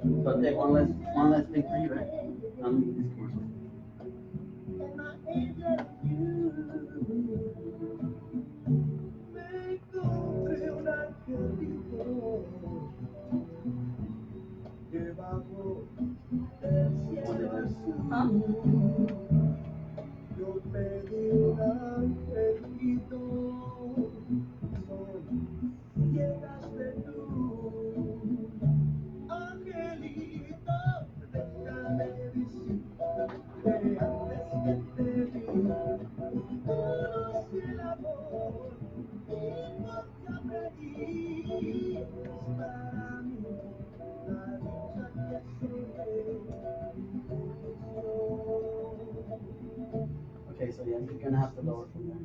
So take one less thing for you, right? These commercials. Huh? Okay, so yeah, you're gonna have to lower from there.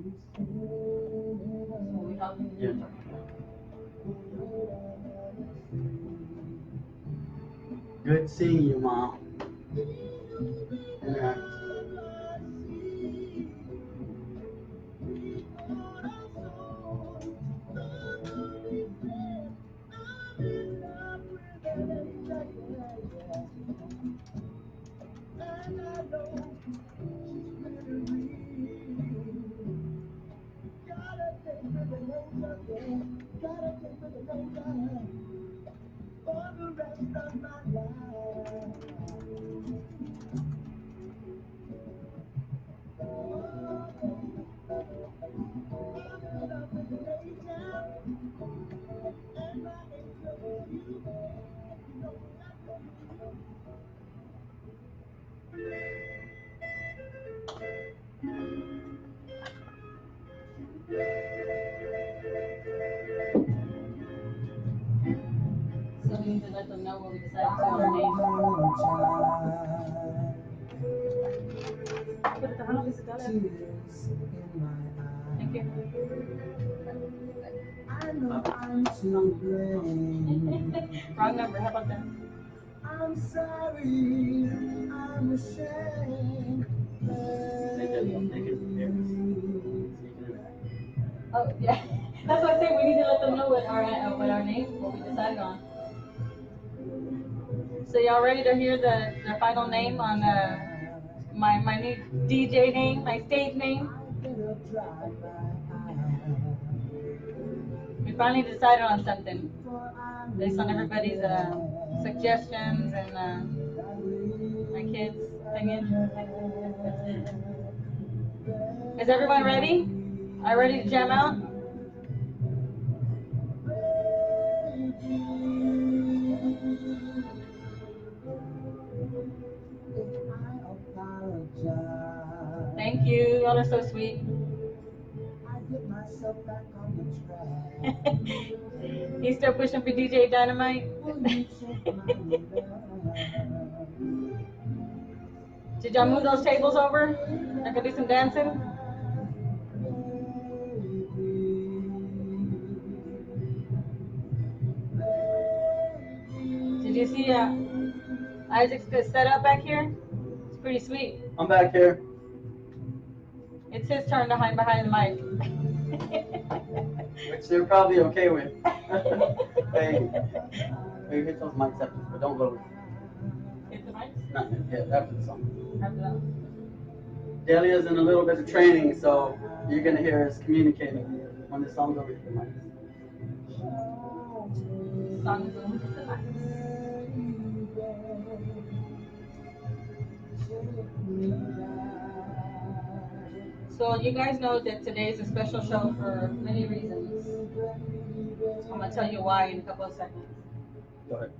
What we talking? You're talking. Good seeing you, Mom. Interact. So we need to let them know what we decided to on the name. Pero Tejano dice Delia. Thank you. Wrong number. How about that? I'm sorry, I'm ashamed. Oh yeah. That's what I say. We need to let them know what our name, what we decided on. So y'all ready to hear the final name on my new DJ name, my stage name? We finally decided on something based on everybody's suggestions and my kids' opinion. Is everyone ready? Are you ready to jam out? Thank you. Y'all are so sweet. He's still pushing for DJ Dynamite. Did y'all move those tables over? I could do some dancing. Did you see Isaac's setup back here? It's pretty sweet. I'm back here. It's his turn to hide behind the mic. Which they're probably okay with. Hey, hit those mics after, but don't lower. Hit the mics? Not yet, after the song. After that. Delia's in a little bit of training, so you're gonna hear us communicating when the song's over. Hit the mics. Song is over. Hit the mics. So you guys know that today is a special show for many reasons. I'm gonna tell you why in a couple of seconds. Go ahead.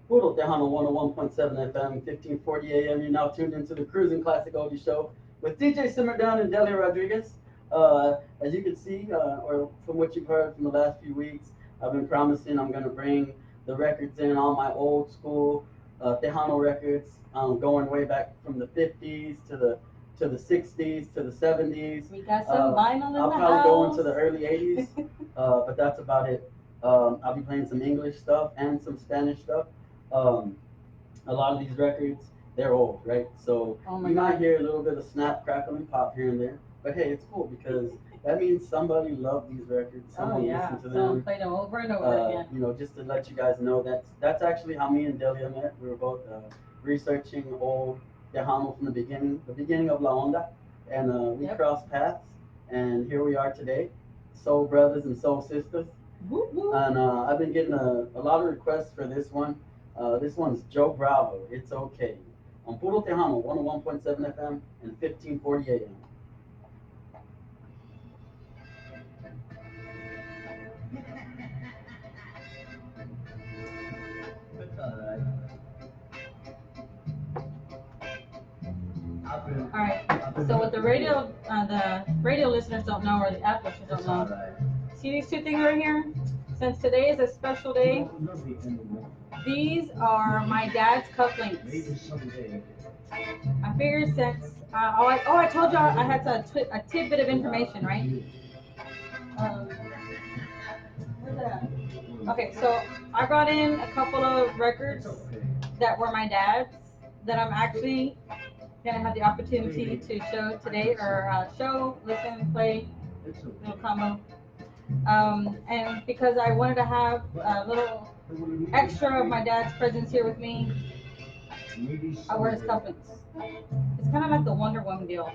Puro, Tejano 101.7 FM, 1540 AM. You're now tuned into the Cruising Classic Oldies Show with DJ Simmerdown and Delia Rodriguez. As you can see, or from what you've heard from the last few weeks, I've been promising I'm going to bring the records in, all my old school Tejano records, going way back from the 50s to the 60s to the 70s. We got some vinyl in the I'll house. probably go into the early 80s, but that's about it. I'll be playing some English stuff and some Spanish stuff. A lot of these records, they're old, right? So you might hear a little bit of snap, crackle, and pop here and there. But hey, it's cool because that means somebody loved these records. Oh Someone yeah. listened to Someone them. played them over and over again. Just to let you guys know, that's actually how me and Delia met. We were both researching old Tejano from the beginning of La Onda, and we Yep. crossed paths, and here we are today, soul brothers and soul sisters. Whoop whoop. And I've been getting a lot of requests for this one. This one's Joe Bravo. It's okay. On Puro Tejano, 101.7 FM and 1540 AM. It's alright. I've been. All right. I've been So what the radio listeners don't know, or the app listeners don't It's know, alright. see these two things right here? Since today is a special day, these are my dad's Maybe cufflinks. someday. I figured since I told you I had a tidbit of information, right? Um, where's that? Okay, so I brought in a couple of records It's okay. that were my dad's that I'm actually gonna have the opportunity to show today, or show, listen, play, It's little okay. combo. And because I wanted to have a little extra of my dad's presence here with me, Maybe I wear his someday. cufflinks. It's kind of like the Wonder Woman deal.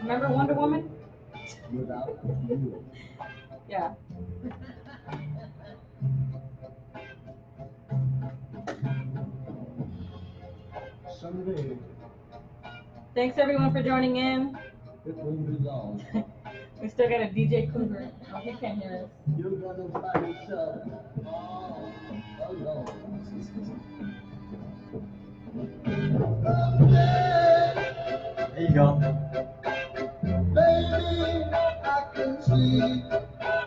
Remember Wonder Woman? Without you. Yeah. Someday Thanks everyone for joining in. it won't be long. We still got a DJ Cougar. Oh, he can't hear us. You're gonna find yourself all alone. Someday, There you go. baby, I can see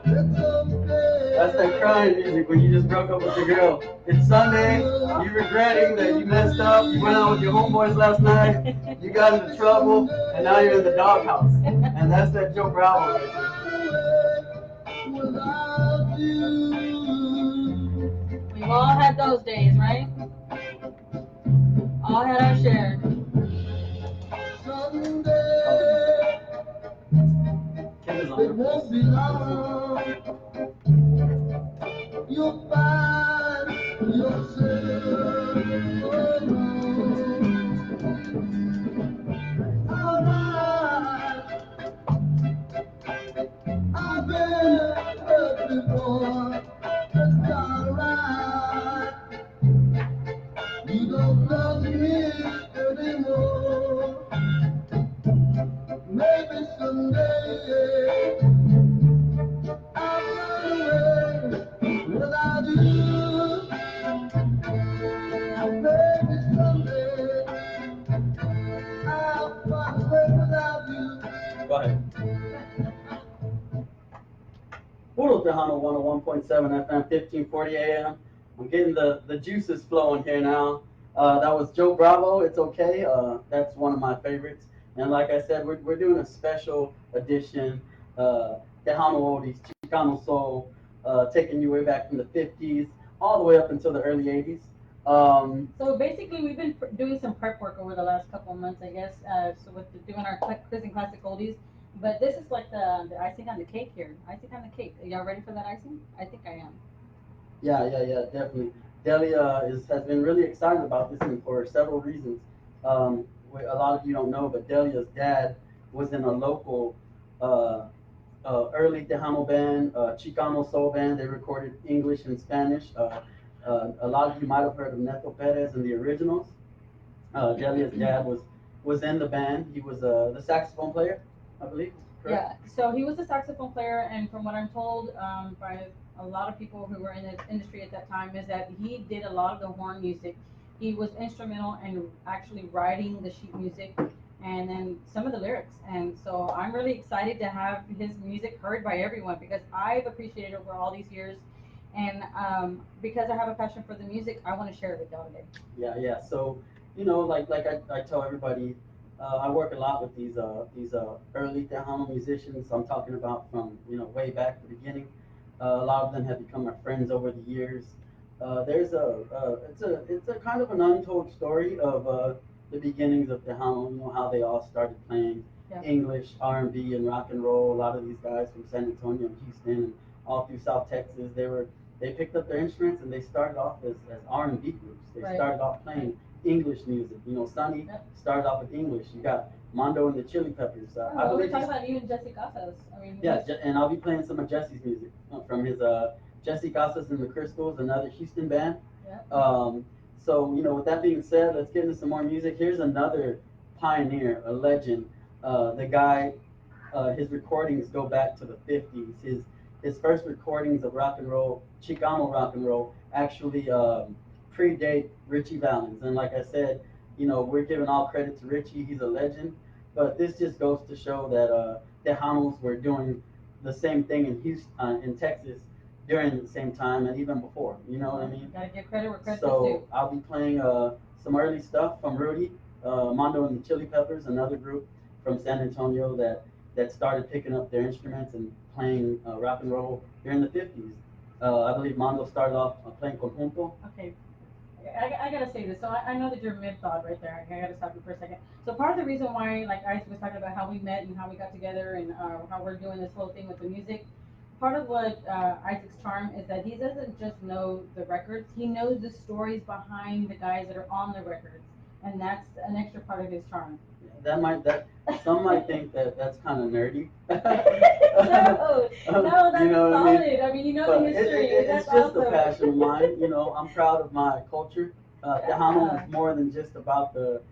it's okay. That's that crying music when you just broke up with your girl. It's Sunday, you regretting that you messed up, you went out with your homeboys last night, you got into trouble, and now you're in the doghouse. And that's that Joe Bravo right there. Without you. We've all had those days, right? All had our share. Someday, Kid is on it her won't face. be long. You'll find yourself alone. Alright, I've been hurt before. It's alright. You don't love me anymore. Maybe someday I'll run away without you. Maybe someday I'll run away without you. Go ahead. Puro Tejano 101.7 FM, 1540 AM. I'm getting the juices flowing here now. That was Joe Bravo, It's Okay. That's one of my favorites. And like I said, we're doing a special edition, Tejano Oldies, Chicano Soul, taking you way back from the 50s, all the way up until the early 80s. So basically, we've been doing some prep work over the last couple of months, I guess. So with doing our quiz and classic oldies, but this is like the icing on the cake here. Icing on the cake. Are y'all ready for that icing? I think I am. Yeah, definitely. Delia has been really excited about this and for several reasons. A lot of you don't know, but Delia's dad was in a local uh, early Tejano band, Chicano soul band. They recorded English and Spanish. A lot of you might have heard of Neto Perez and the Originals. Delia's dad was in the band. He was the saxophone player, I believe. Correct? Yeah, so he was a saxophone player, and from what I'm told by a lot of people who were in the industry at that time, is that he did a lot of the horn music. He was instrumental in actually writing the sheet music and then some of the lyrics. And so I'm really excited to have his music heard by everyone because I've appreciated it over all these years. And because I have a passion for the music, I want to share it with y'all today. Yeah. So, like I tell everybody, I work a lot with these early Tejano musicians. I'm talking about from way back at the beginning. A lot of them have become my friends over the years. There's it's a kind of an untold story of the beginnings of Tejano. How they all started playing. Yeah. English R&B and rock and roll. A lot of these guys from San Antonio and Houston and all through South Texas, they picked up their instruments and they started off as R&B groups. They Right. started off playing English music. You know, Sonny Yep. started off with English. You got Mondo and the Chili Peppers. I Well, we're believe talking he's, about even Jesse Casas. I mean, yeah, and I'll be playing some of Jesse's music from his Jesse Casas and the Crystals, another Houston band. yeah. So, you know, with that being said, let's get into some more music. Here's another pioneer, a legend. The guy, his recordings go back to the 50s. His first recordings of rock and roll, Chicano rock and roll, actually predate Richie Valens. And like I said, you know, we're giving all credit to Richie. He's a legend. But this just goes to show that Tejanos were doing the same thing in Houston, in Texas, during the same time and even before. You know what I mean? Gotta give credit where credit's So due. I'll be playing some early stuff from Rudy, Mondo and the Chili Peppers, another group from San Antonio that started picking up their instruments and playing rock and roll during the 50s. I believe Mondo started off playing conjunto. Okay. I gotta say this. So I know that you're mid-thought right there. I gotta stop you for a second. So part of the reason why, like Isaac was talking about how we met and how we got together and how we're doing this whole thing with the music, part of what Isaac's charm is that he doesn't just know the records, he knows the stories behind the guys that are on the records. And that's an extra part of his charm. Some might think that that's kind of nerdy. No, that's You know what I mean? solid. I mean, you know But the history. it's That's just awesome. a passion of mine. You know, I'm proud of my culture. Tejano Yeah. is more than just about the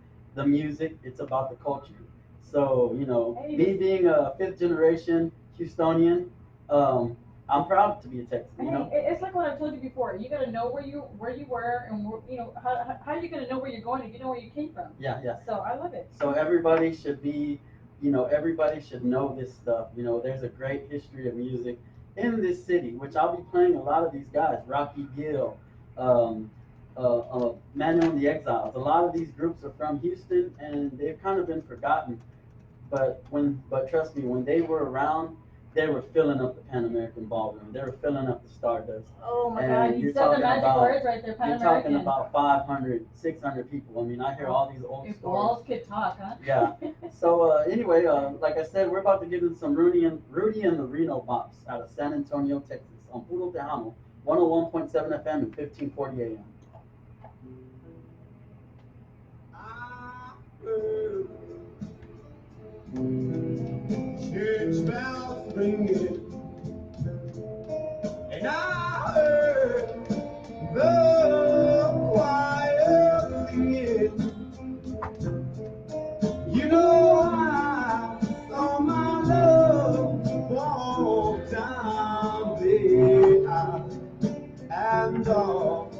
music. It's about the culture. So, you know, Hey, me being a fifth generation Houstonian, I'm proud to be a Texan. You know, Hey, it's like what I've told you before. You gotta know where you were, and you know how are you gonna know where you're going if you know where you came from? yeah, yeah. So I love it. So everybody should be, you know, everybody should know this stuff. You know, there's a great history of music in this city, which I'll be playing a lot of these guys, Rocky Gill, Manuel and the Exiles. A lot of these groups are from Houston, and they've kind of been forgotten. But trust me, when they were around, they were filling up the Pan American Ballroom. They were filling up the Stardust. Oh my And God, you you're said the talking magic about- words right there, Pan You're talking American. about 500, 600 people. I mean, I hear all these old If stories. walls could talk, huh? Yeah. So anyway, like I said, we're about to get into some Rudy and the Reno Bops out of San Antonio, Texas, on Puro Tejano, 101.7 FM and 1540 AM. Church bells ringing, and I heard the choir singing. You know I saw my love walk down the aisle, and all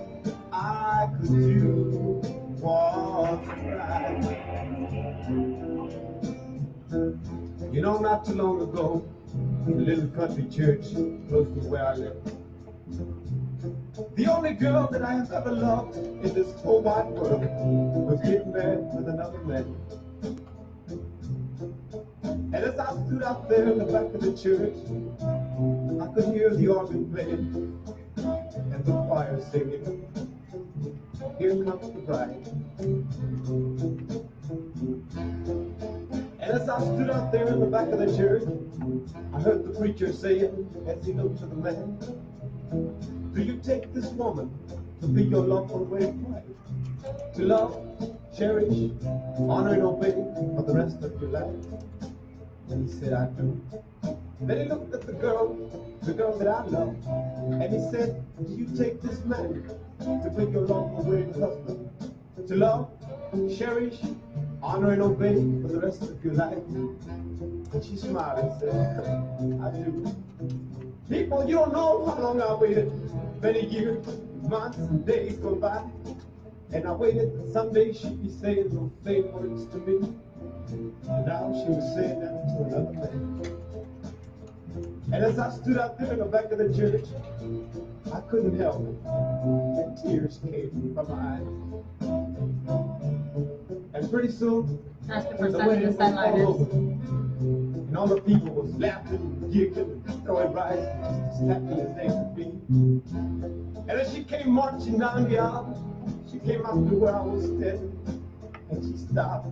I could do was cry. You know, not too long ago, in a little country church close to where I live, the only girl that I have ever loved in this whole wide world was getting married with another man. And as I stood out there in the back of the church, I could hear the organ playing and the choir singing, "Here comes the bride." And as I stood out there in the back of the church, I heard the preacher saying, as he looked to the man, "Do you take this woman to be your lawful wedded wife? To love, cherish, honor, and obey for the rest of your life?" And he said, "I do." Then he looked at the girl that I love, and he said, "Do you take this man to be your lawful wedded husband? To love, cherish, honor, and obey for the rest of your life?" And she smiled and said, "I do." People, you don't know how long I waited. Many years, months, and days go by. And I waited that someday she'd be saying those same words to me. And now she was saying that to another man. And as I stood out there in the back of the church, I couldn't help it. And tears came from my eyes. And pretty soon, That's the the first time wedding the was all sunlight over. is. And all the people was laughing, giggling, and throwing rice, just as happy as they could be. And as she came marching down the aisle, she came up to where I was standing, and she stopped,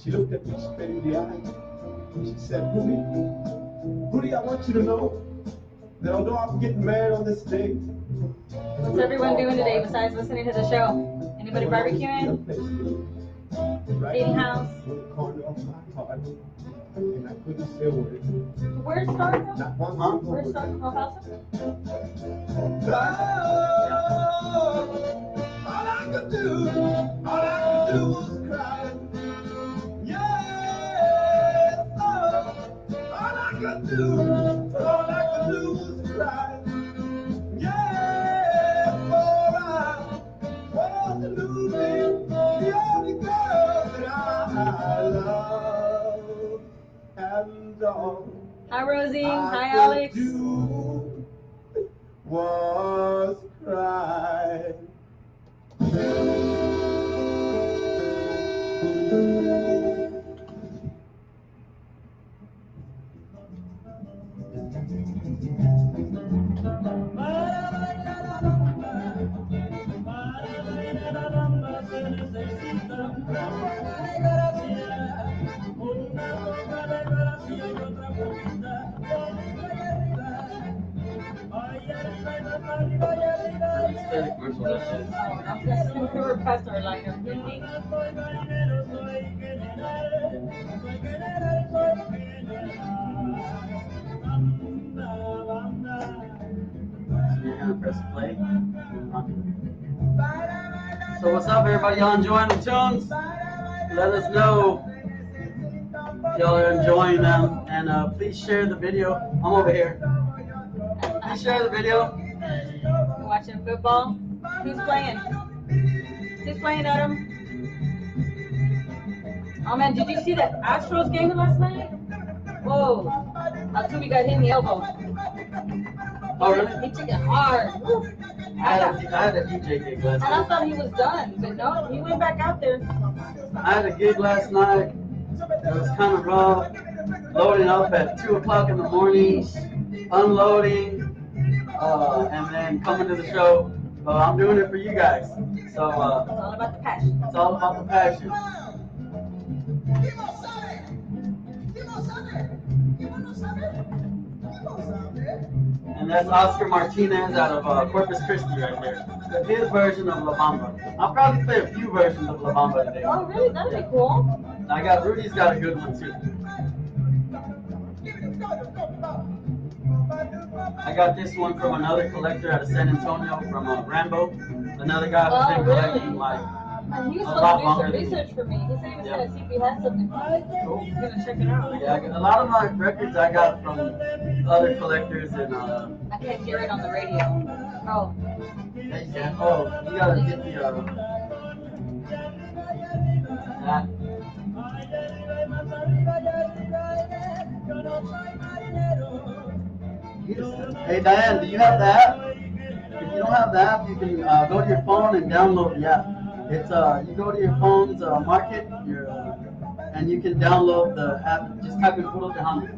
She looked at me straight in the eye. She said, Rudy, I want you to know that although I'm getting married on this day, What's everyone doing today besides listening to the show? Anybody barbecuing? Eating house? In the corner of my heart, and I couldn't say a word. Where's Stark? Not one Where's Stark? Oh, all I could do was cry. Yeah, all I could do was cry. Yeah, for I was losing the only girl that I love, and all hi, Rosie. I Hi, could Alex. do was cry. Press play. So what's up, everybody? Y'all enjoying the tunes? Let us know if y'all are enjoying them, and please share the video. I'm over here. Please share the video. Watching football. Who's playing? Who's playing, Adam? Oh man, did you see that Astros game last night? Whoa. Altuve got hit in the elbow. Oh really? He took it hard. I had a DJ gig last And I night. thought he was done, but no, he went back out there. I had a gig last night. It was kind of rough. Loading up at 2 o'clock in the morning, unloading, and then coming to the show. I'm doing it for you guys. So It's all about the passion. it's all about the passion. And that's Oscar Martinez out of Corpus Christi right there. That's his version of La Bamba. I'll probably play a few versions of La Bamba today. Oh really? That'd be cool. Rudy's got a good one too. I got this one from another collector out of San Antonio, from Rambo. Another guy who's been collecting like And he was a lot supposed to longer do than some me. research for me. He said he was Yeah. gonna see if he had something. Cool. He's gonna check it out. Yeah, a lot of my records I got from other collectors, and I can't hear it on the radio. Oh. yeah, you can. Oh, you gotta get the that. Hey Diane, do you have the app? If you don't have the app, you can go to your phone and download the app. It's you go to your phone's market, and you can download the app. Just type in Puro Tejano.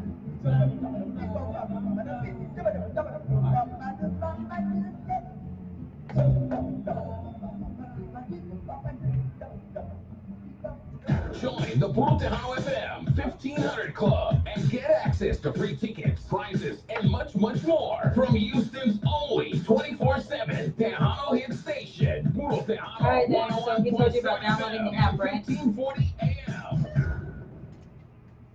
Join the Puro Tejano FM 1500 Club and get access to free tickets, prizes, and much, much more from Houston's only 24/7 Tejano hit station. Puro Tejano. All right, then. So he told you about downloading the app, right? 1540 AM.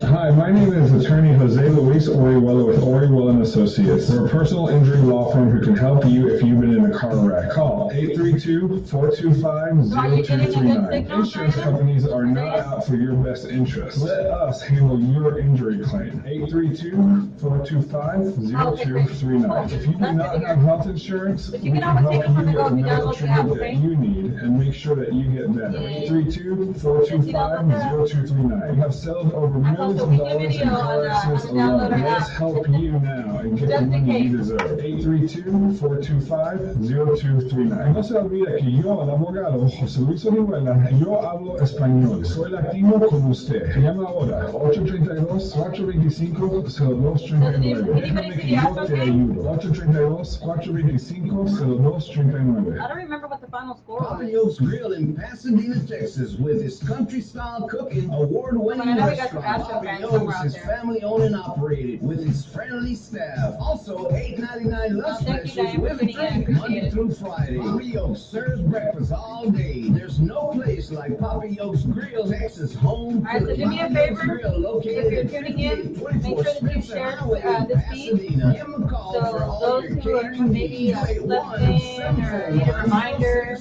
Hi, my name is attorney Jose Luis Orihuela with Orihuela & Associates. We're a personal injury law firm who can help you if you've been in a car wreck. Call 832-425-0239. Insurance companies are not out for your best interest. Let us handle your injury claim. 832-425-0239. If you do not have health insurance, we can help you get the medical treatment that you need and make sure that you get better. 832-425-0239. We have settled over millions of $1,000 in car access alone. Let's help you now and get the money you deserve. 832-425-0239. No se olvide que yo, el abogado José Luis Orihuela, yo hablo español. Soy latino como usted. Llama ahora 832-425-0239. Déjame que yo te ayudo. 832-425-0239. I don't remember what the final score was. Papayos Grill in Pasadena, Texas, with its country-style cooking, award-winning I know we got some restaurant. Astro fans somewhere Papayos out is there. family-owned and operated with its friendly staff. Also, $8.99 lunch thank you, specials Diane, for with a tuning in. drink Appreciate Monday it. through Friday. Papayos serves breakfast all day. There's no place like Papayos Grill, Texas home All right, so cooking. do me a Papayos favor. Grill, located If you're at tuning in, 5824 make sure that you Spencer share Highway in this feed. Pasadena. Give 'em a call So for all those your who are catering maybe needs. slept in or need a reminder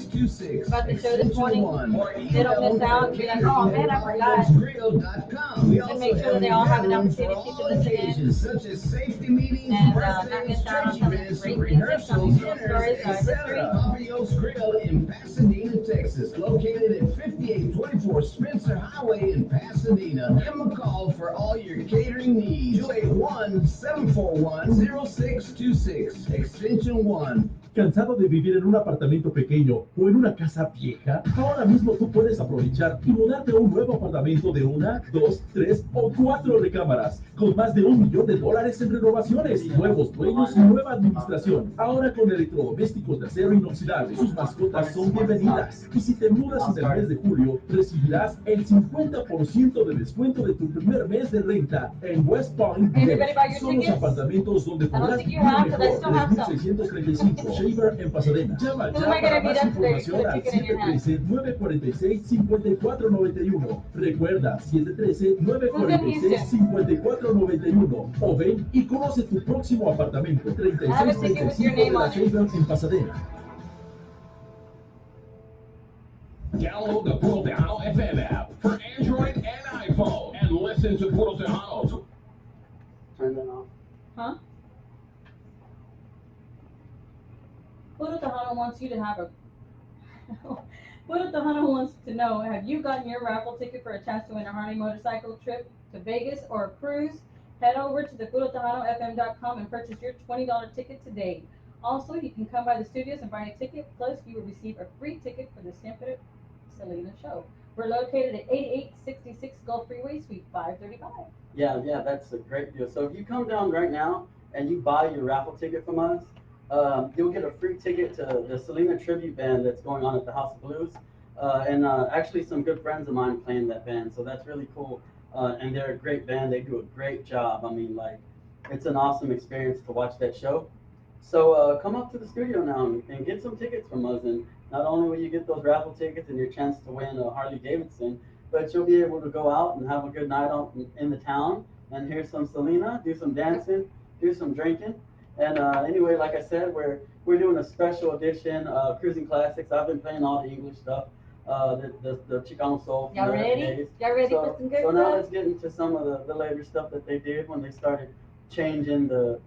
about the show this morning, they don't miss out and be like, oh man, I forgot. We And make sure that they all have an opportunity to listen in. such as safety meetings, And not birthdays, miss out on church some events, great music, some rehearsals, musical dinners, stories, history. etc. Papayos Grill in Pasadena, Texas, located at 5824 Spencer Highway in Pasadena. Give them a call for all your catering needs. 281-741-0626, extension 1. ¿Cansado de vivir en un apartamento pequeño o en una casa vieja? Ahora mismo tú puedes aprovechar y mudarte a un nuevo apartamento de 1, 2, 3 o 4 recámaras, con más de $1 millón en renovaciones, nuevos dueños y nueva administración. Ahora con electrodomésticos de acero inoxidable, sus mascotas son bienvenidas. Y si te mudas en el mes de julio, recibirás el 50% de descuento de tu primer mes de renta en West Palm Beach. Everybody buy your Son los tickets? apartamentos donde I don't podrás think vivir you have, but I mejor. still have some. 3635 Shaver en Pasadena. Llama Who ya am I para gonna más meet up today información for the al ticket in your hand? 713-946-5491. Recuerda, 713-946-5491. O ven y conoce tu próximo apartamento. I have a ticket with your 3635 de name la on it. Shaver en Pasadena. Download the Puro Tejano FM app for Android and iPhone and listen to Puro Tejano. Turn that off. Huh? Puro Tejano wants you to have a. Puro Tejano wants to know: have you gotten your raffle ticket for a chance to win a Harley motorcycle trip to Vegas or a cruise? Head over to the PuroTejanoFM.com and purchase your $20 ticket today. Also, you can come by the studios and buy a ticket. Plus, you will receive a free ticket for the Siempre Selena show. We're located at 8866 Gulf Freeway, Suite 535. Yeah, that's a great deal. So if you come down right now and you buy your raffle ticket from us, you'll get a free ticket to the Selena tribute band that's going on at the House of Blues. And actually some good friends of mine playing that band, so that's really cool. And they're a great band. They do a great job. I mean, like, it's an awesome experience to watch that show. So come up to the studio now and get some tickets from us. And not only will you get those raffle tickets and your chance to win a Harley Davidson, but you'll be able to go out and have a good night in the town and hear some Selena, do some dancing, do some drinking. And anyway, like I said, we're doing a special edition Cruising Classics. I've been playing all the English stuff, the Chicano Soul. Y'all from the ready? days. Y'all ready So, for some good so now stuff? let's get into some of the later stuff that they did when they started changing the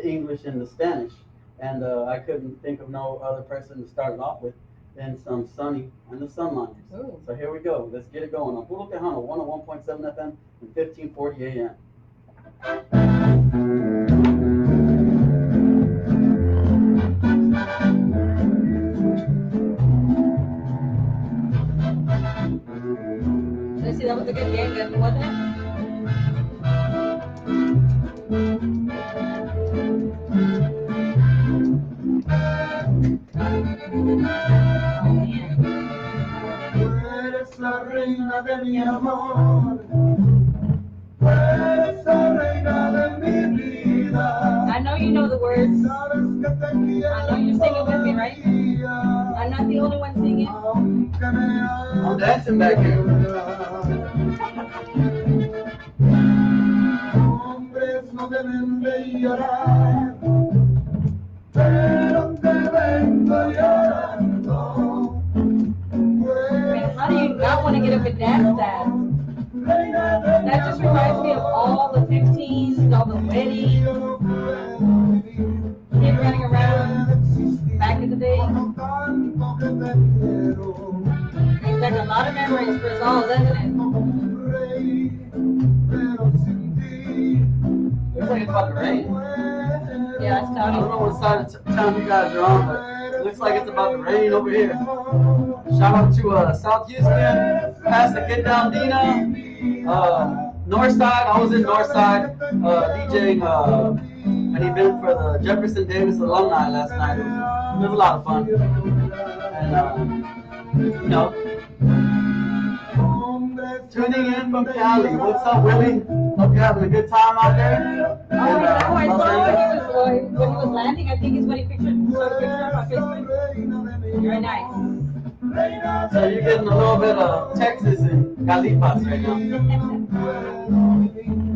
English and the Spanish. And I couldn't think of no other person to start it off with than some Sonny and the Sunliners. Ooh. So here we go. Let's get it going on Puro Tejano, 101.7 FM and 1540 AM. Let's see, that was a good game, good, wasn't it? Oh, man. Tú eres la reina de mi amor, tú eres la reina de mi vida. I know you know the words. Sabes que te I know you're singing with me, right? todavía, I'm not the only one singing. aunque me I'm dancing back here. Hombres no deben de llorar, pero te vengo llorando. Man, how do you not want to get up and dance that? That just reminds me of all the 15s, all the weddings, kids running around back in the day. Brings back a lot of memories for us all, doesn't it? about to rain. Yeah, it's I cloudy. don't know what side of town you guys are on, but it looks like it's about to rain over here. Shout out to South Houston, past the Get Down Dina, Northside. I was in Northside DJing an event for the Jefferson Davis alumni last night. It was a lot of fun. And, you know, tuning in from Cali. What's up, Willie? Hope you're having a good time out there. Oh, I know. I saw when he was landing. I think it's when he showed a picture on Facebook. Very nice. So you're getting a little bit of Texas and Calipas right now.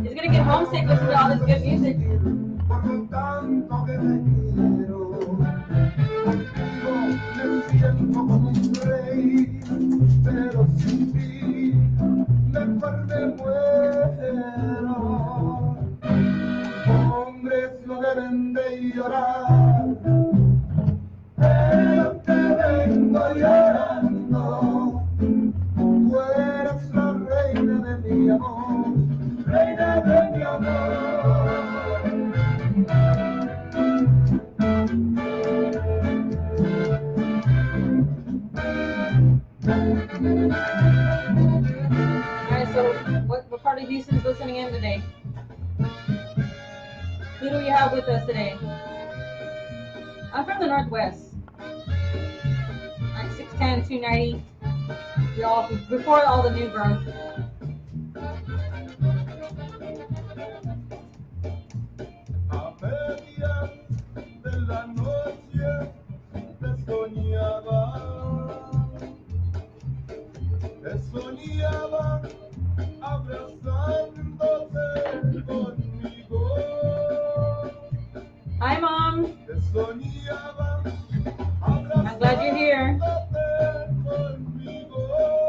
He's gonna get homesick listening to all this good music. Hombres no deben de llorar, pero te vengo llorando. Tú eres la reina de mi amor, reina de mi amor. Alright, so what part of Houston's listening in today? Who do we have with us today? I'm from the Northwest. Like 6'10", 290. We all before all the new growth. A medias de la noche te soñaba abrazándote conmigo. Hi, Mom. Te soñaba I'm glad you're here. conmigo.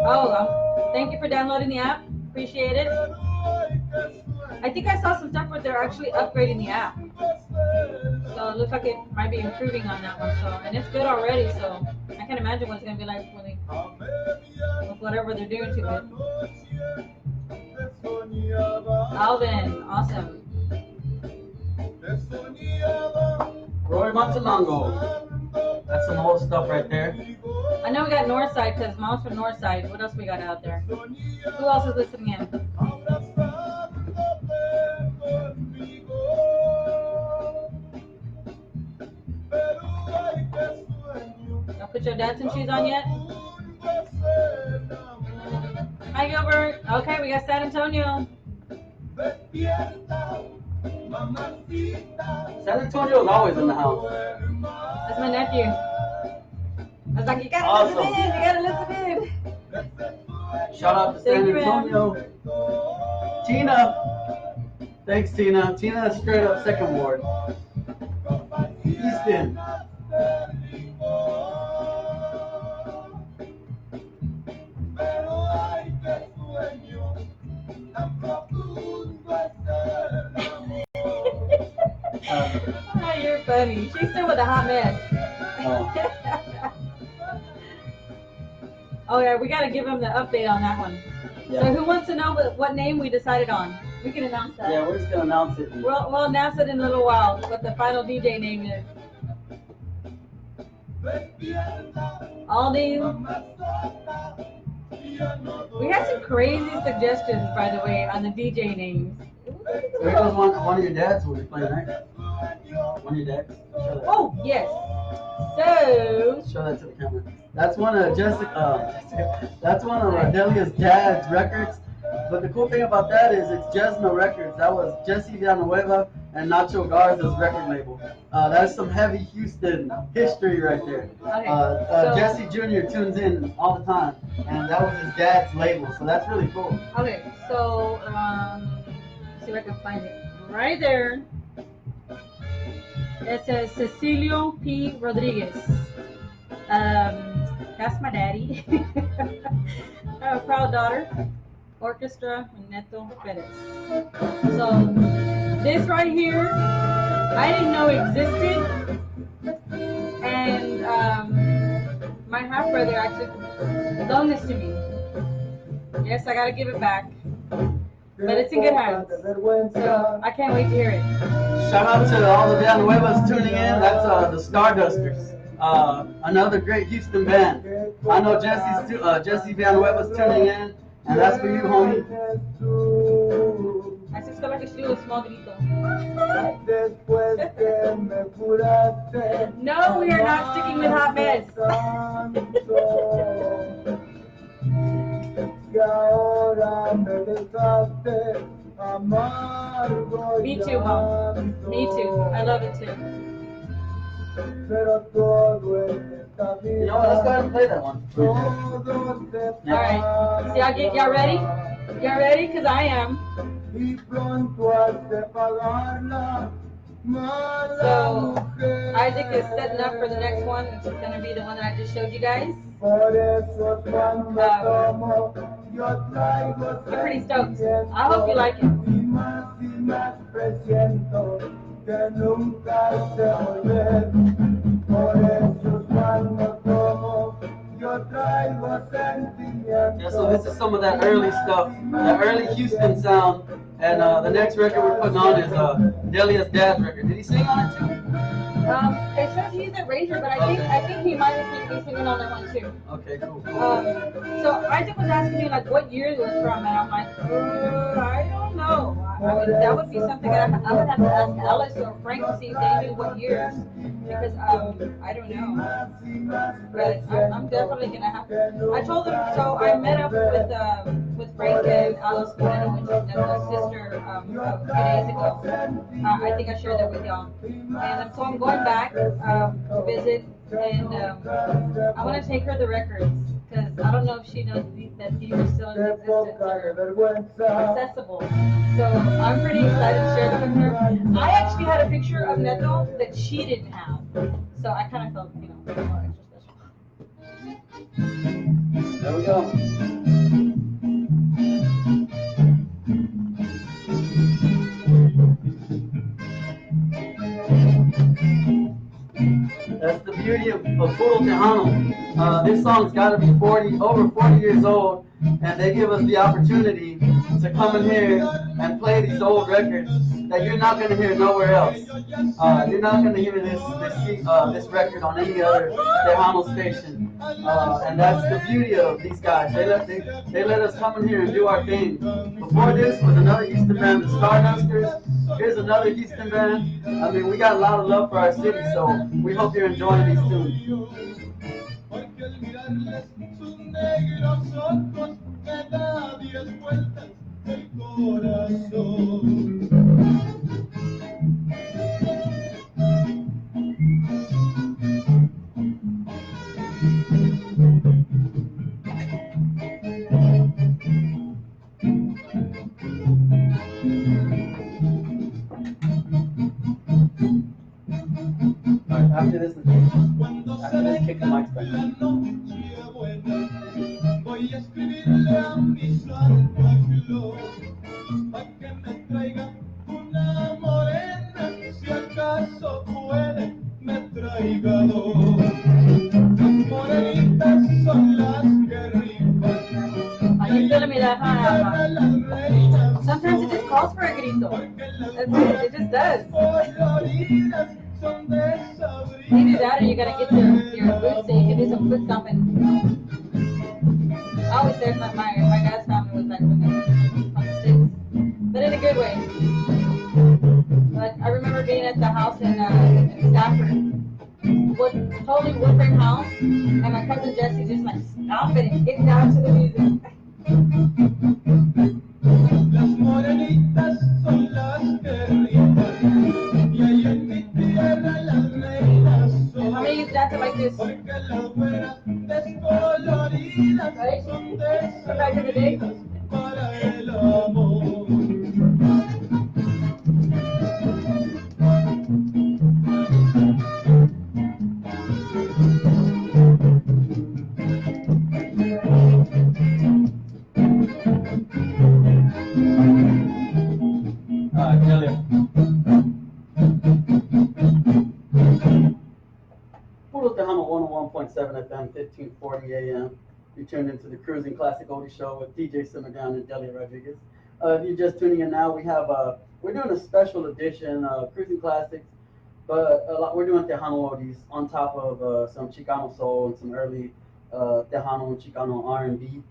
Oh, thank you for downloading the app. Appreciate it. I think I saw some stuff where they're actually upgrading the app. So it looks like it might be improving on that one. So, and it's good already. So I can't imagine what it's gonna be like when they, with whatever they're doing to it. Alvin, awesome. Roy Montalongo. That's some old stuff right there. I know we got Northside because Mom's from Northside. What else we got out there? Who else is listening in? Y'all put your dancing shoes on yet? Hi, Gilbert. Okay, we got San Antonio. San Antonio's always in the house. That's my nephew. I was like, you gotta Awesome. listen in. You gotta listen in. Shout out to Thank San you, man. Antonio. Tina. Thanks, Tina. Tina is straight up second ward. Easton. Oh, you're funny. She's still with a hot mess. Oh yeah, we gotta give him the update on that one. Yeah. So who wants to know what name we decided on? We can announce that. Yeah, we're just gonna announce it. We'll announce it in a little while, what the final DJ name is. Oldies. We had some crazy suggestions, by the way, on the DJ names. There goes one of your dads will be playing, right? One of your dads. Show that. Oh, yes. So, Show that to the camera. That's one of that's one of Delia's dad's records. But the cool thing about that is it's Jesno Records. That was Jesse Villanueva and Nacho Garza's record label. That is some heavy Houston history right there. okay. So- Jesse Jr. tunes in all the time, and that was his dad's label. So that's really cool. Okay, so, let's see if I can find it. Right there. It says Cecilio P. Rodriguez. That's my daddy. I have a proud daughter. Orchestra Neto Perez. So this right here, I didn't know existed, and my half brother actually loaned this to me. Yes, I gotta give it back. but it's in good hands. So I can't wait to hear it. Shout out to all the Villanuevas tuning in. That's the Stardusters, another great Houston band. I know Jesse Villanueva's tuning in, and that's for you, homie. Así es como que estoy un small grito. No, we are not sticking with Hot Mess. Me too, Mom. Me too. I love it too. You know what? Let's go ahead and play that one. Alright. So y'all ready? Y'all ready? Because I am. So Isaac is setting up for the next one, which is going to be the one that I just showed you guys. I'm pretty stoked. I hope you like it. Yeah, so this is some of that early stuff, the early Houston sound, and the next record we're putting on is Delia's dad's record. Did he sing on it too? It says he's a ranger, but I think he might have been singing on that one too. Okay, cool. So Isaac was asking me like what year it was from, and I'm like, I don't know. I mean, that would be something I would have to ask Alice or Frank to see if they knew what years, because I don't know. But I'm definitely gonna have to. I told them. So I met up with Frank and Alice when I went to Neva's sister a few days ago. I think I shared that with y'all. And so I'm going back to visit, and I want to take her the records, because I don't know if she knows that these are still in existence or accessible. So I'm pretty excited to share them with her. I actually had a picture of Neto that she didn't have, so I kind of felt, more extra special. There we go. That's the beauty of Puro Tejano. This song's got to be over 40 years old, and they give us the opportunity to come in here and play these old records that you're not going to hear nowhere else. You're not going to hear this record on any other Tejano station, and that's the beauty of these guys. They let us come in here and do our thing. Before this was another Houston band, the Stardusters. Here's another Houston band. I mean, we got a lot of love for our city, so we hope you're enjoying these tunes. After this, kick the mics back. Voy a escribirle a mi santo ángel pa' que me traiga una morena, si acaso puede, me traiga dos. Las morenitas son las que rifan. Are you feeling me that high? Sometimes it just calls for a grito. It just does. Either that or you gotta get your boots so you can do some foot stomping. I always say my dad's family was like on the sticks, but in a good way. But I remember being at the house in Stafford, totally wood frame house, and my cousin Jesse just like stomping and getting down to the music. Las morenitas son las que rifan, y ahí en mi tierra las reinas son. How many of you dancing like this? Porque las buenas descoloridas Right? son Back in the day. descoloridas para el amor. Delia. Puro Tejano 101.7 FM, 1540 AM. You tuned into the Cruising Classic Oldies Show with DJ Simmerdown and Delia Rodriguez. If you're just tuning in now, we're doing a special edition cruising classics, but we're doing Tejano oldies on top of some Chicano soul and some early Tejano and Chicano R&B.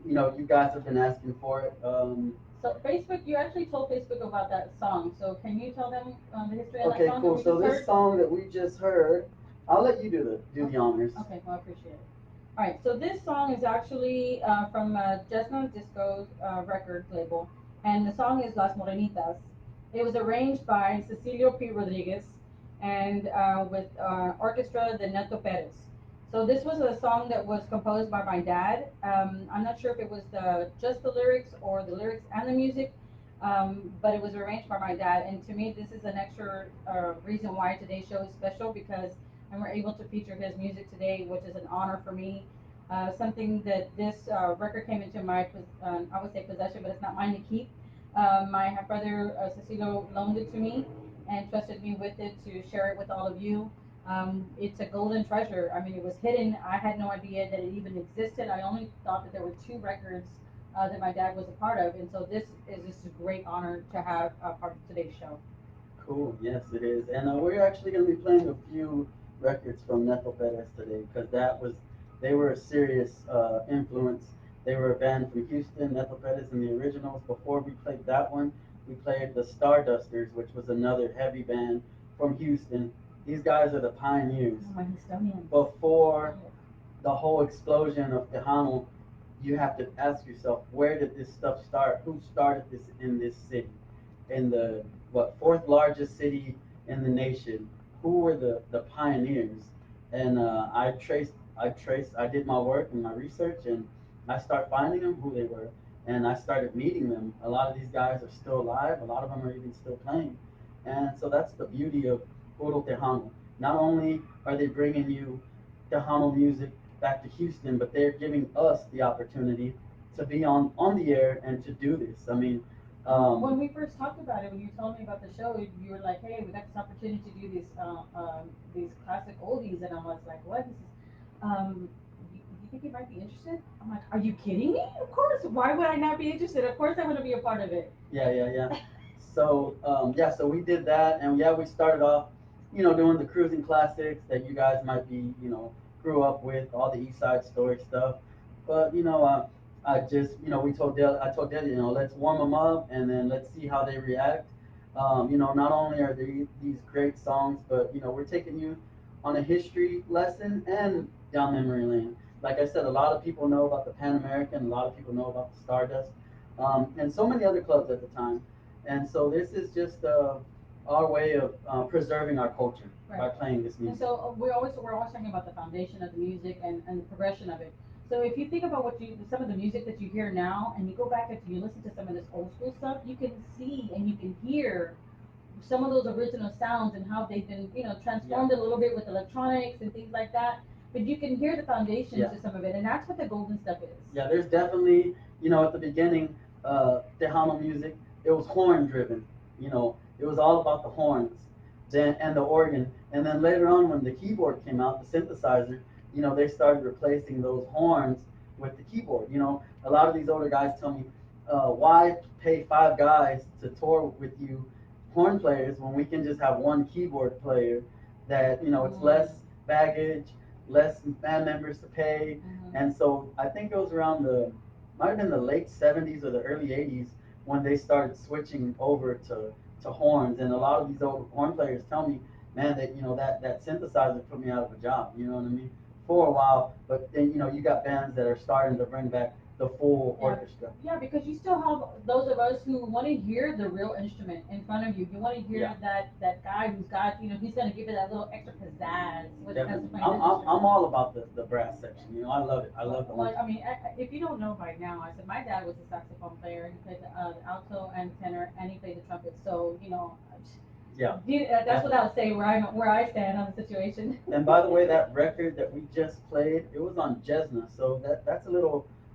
You guys have been asking for it. So Facebook, you actually told Facebook about that song. So can you tell them the history of that Okay, song that cool. we So just this heard? song that we just heard, I'll let you do the honors. Okay, well, I appreciate it. All right, so this song is actually from Jesna Disco's record label, and the song is Las Morenitas. It was arranged by Cecilio P. Rodriguez and with orchestra de Neto Perez. So this was a song that was composed by my dad. I'm not sure if it was just the lyrics or the lyrics and the music, but it was arranged by my dad. And to me, this is an extra reason why today's show is special because and we're able to feature his music today, which is an honor for me. Something that this record came into my, I would say possession, but it's not mine to keep. My brother Cecilio loaned it to me and trusted me with it to share it with all of you. It's a golden treasure. I mean, it was hidden. I had no idea that it even existed. I only thought that there were two records that my dad was a part of, and so this is just a great honor to have a part of today's show. Cool. Yes, it is. And we're actually going to be playing a few records from Neto Perez today because they were a serious influence. They were a band from Houston, Neto Perez and the Originals. Before we played that one, we played the Stardusters, which was another heavy band from Houston. These guys are the pioneers. Oh, my Houstonians. Before the whole explosion of Tejano, you have to ask yourself, where did this stuff start? Who started this in this city? In the fourth largest city in the nation? Who were the pioneers? And I did my work and my research, and I started finding them who they were, and I started meeting them. A lot of these guys are still alive. A lot of them are even still playing, and so that's the beauty of Puro Tejano. Not only are they bringing you Tejano music back to Houston, but they're giving us the opportunity to be on the air and to do this. I mean, when we first talked about it, when you told me about the show, you were like, "Hey, we got this opportunity to do these classic oldies," and I was like, "What? This is, you think you might be interested?" I'm like, "Are you kidding me? Of course. Why would I not be interested? Of course, I want to be a part of it." Yeah. So we did that, and yeah, we started off, doing the cruising classics that you guys might be, grew up with, all the East Side Story stuff. But I just, I told Delia, let's warm them up, and then let's see how they react. Not only are these great songs, but we're taking you on a history lesson and down memory lane. Like I said, a lot of people know about the Pan American, a lot of people know about the Stardust, and so many other clubs at the time. And so this is just our way of preserving our culture by playing this And music. so we're always talking about the foundation of the music and the progression of it. So if you think about some of the music that you hear now, and you go back and you listen to some of this old school stuff, you can see and you can hear some of those original sounds and how they've been, transformed a little bit with electronics and things like that. But you can hear the foundation Yeah. to some of it, and that's what the golden stuff is. Yeah, there's definitely, at the beginning, Tejano music, it was horn driven. It was all about the horns, then and the organ. And then later on, when the keyboard came out, the synthesizer, they started replacing those horns with the keyboard. A lot of these older guys tell me, why pay five guys to tour with you, horn players, when we can just have one keyboard player that, it's less baggage, less band members to pay. And so I think it was around might have been the late 70s or the early 80s when they started switching over to horns. And a lot of these old horn players tell me, man, that synthesizer put me out of a job. You know what I mean? For a while, but then you got bands that are starting to bring back the full orchestra. Yeah, because you still have those of us who want to hear the real instrument in front of you. You want to hear that guy who's got, he's going to give it that little extra pizzazz when it comes to Definitely. playing I'm, that I'm, instrument. I'm all about the brass section. I love it. I love the Well, horns. I mean, if you don't know by now, I said my dad was a saxophone player. He played the alto and tenor, and he played the trumpet. So, Yeah. That's what I would say where I stand on the situation. And by the way, that record that we just played, it was on Jesna. So that's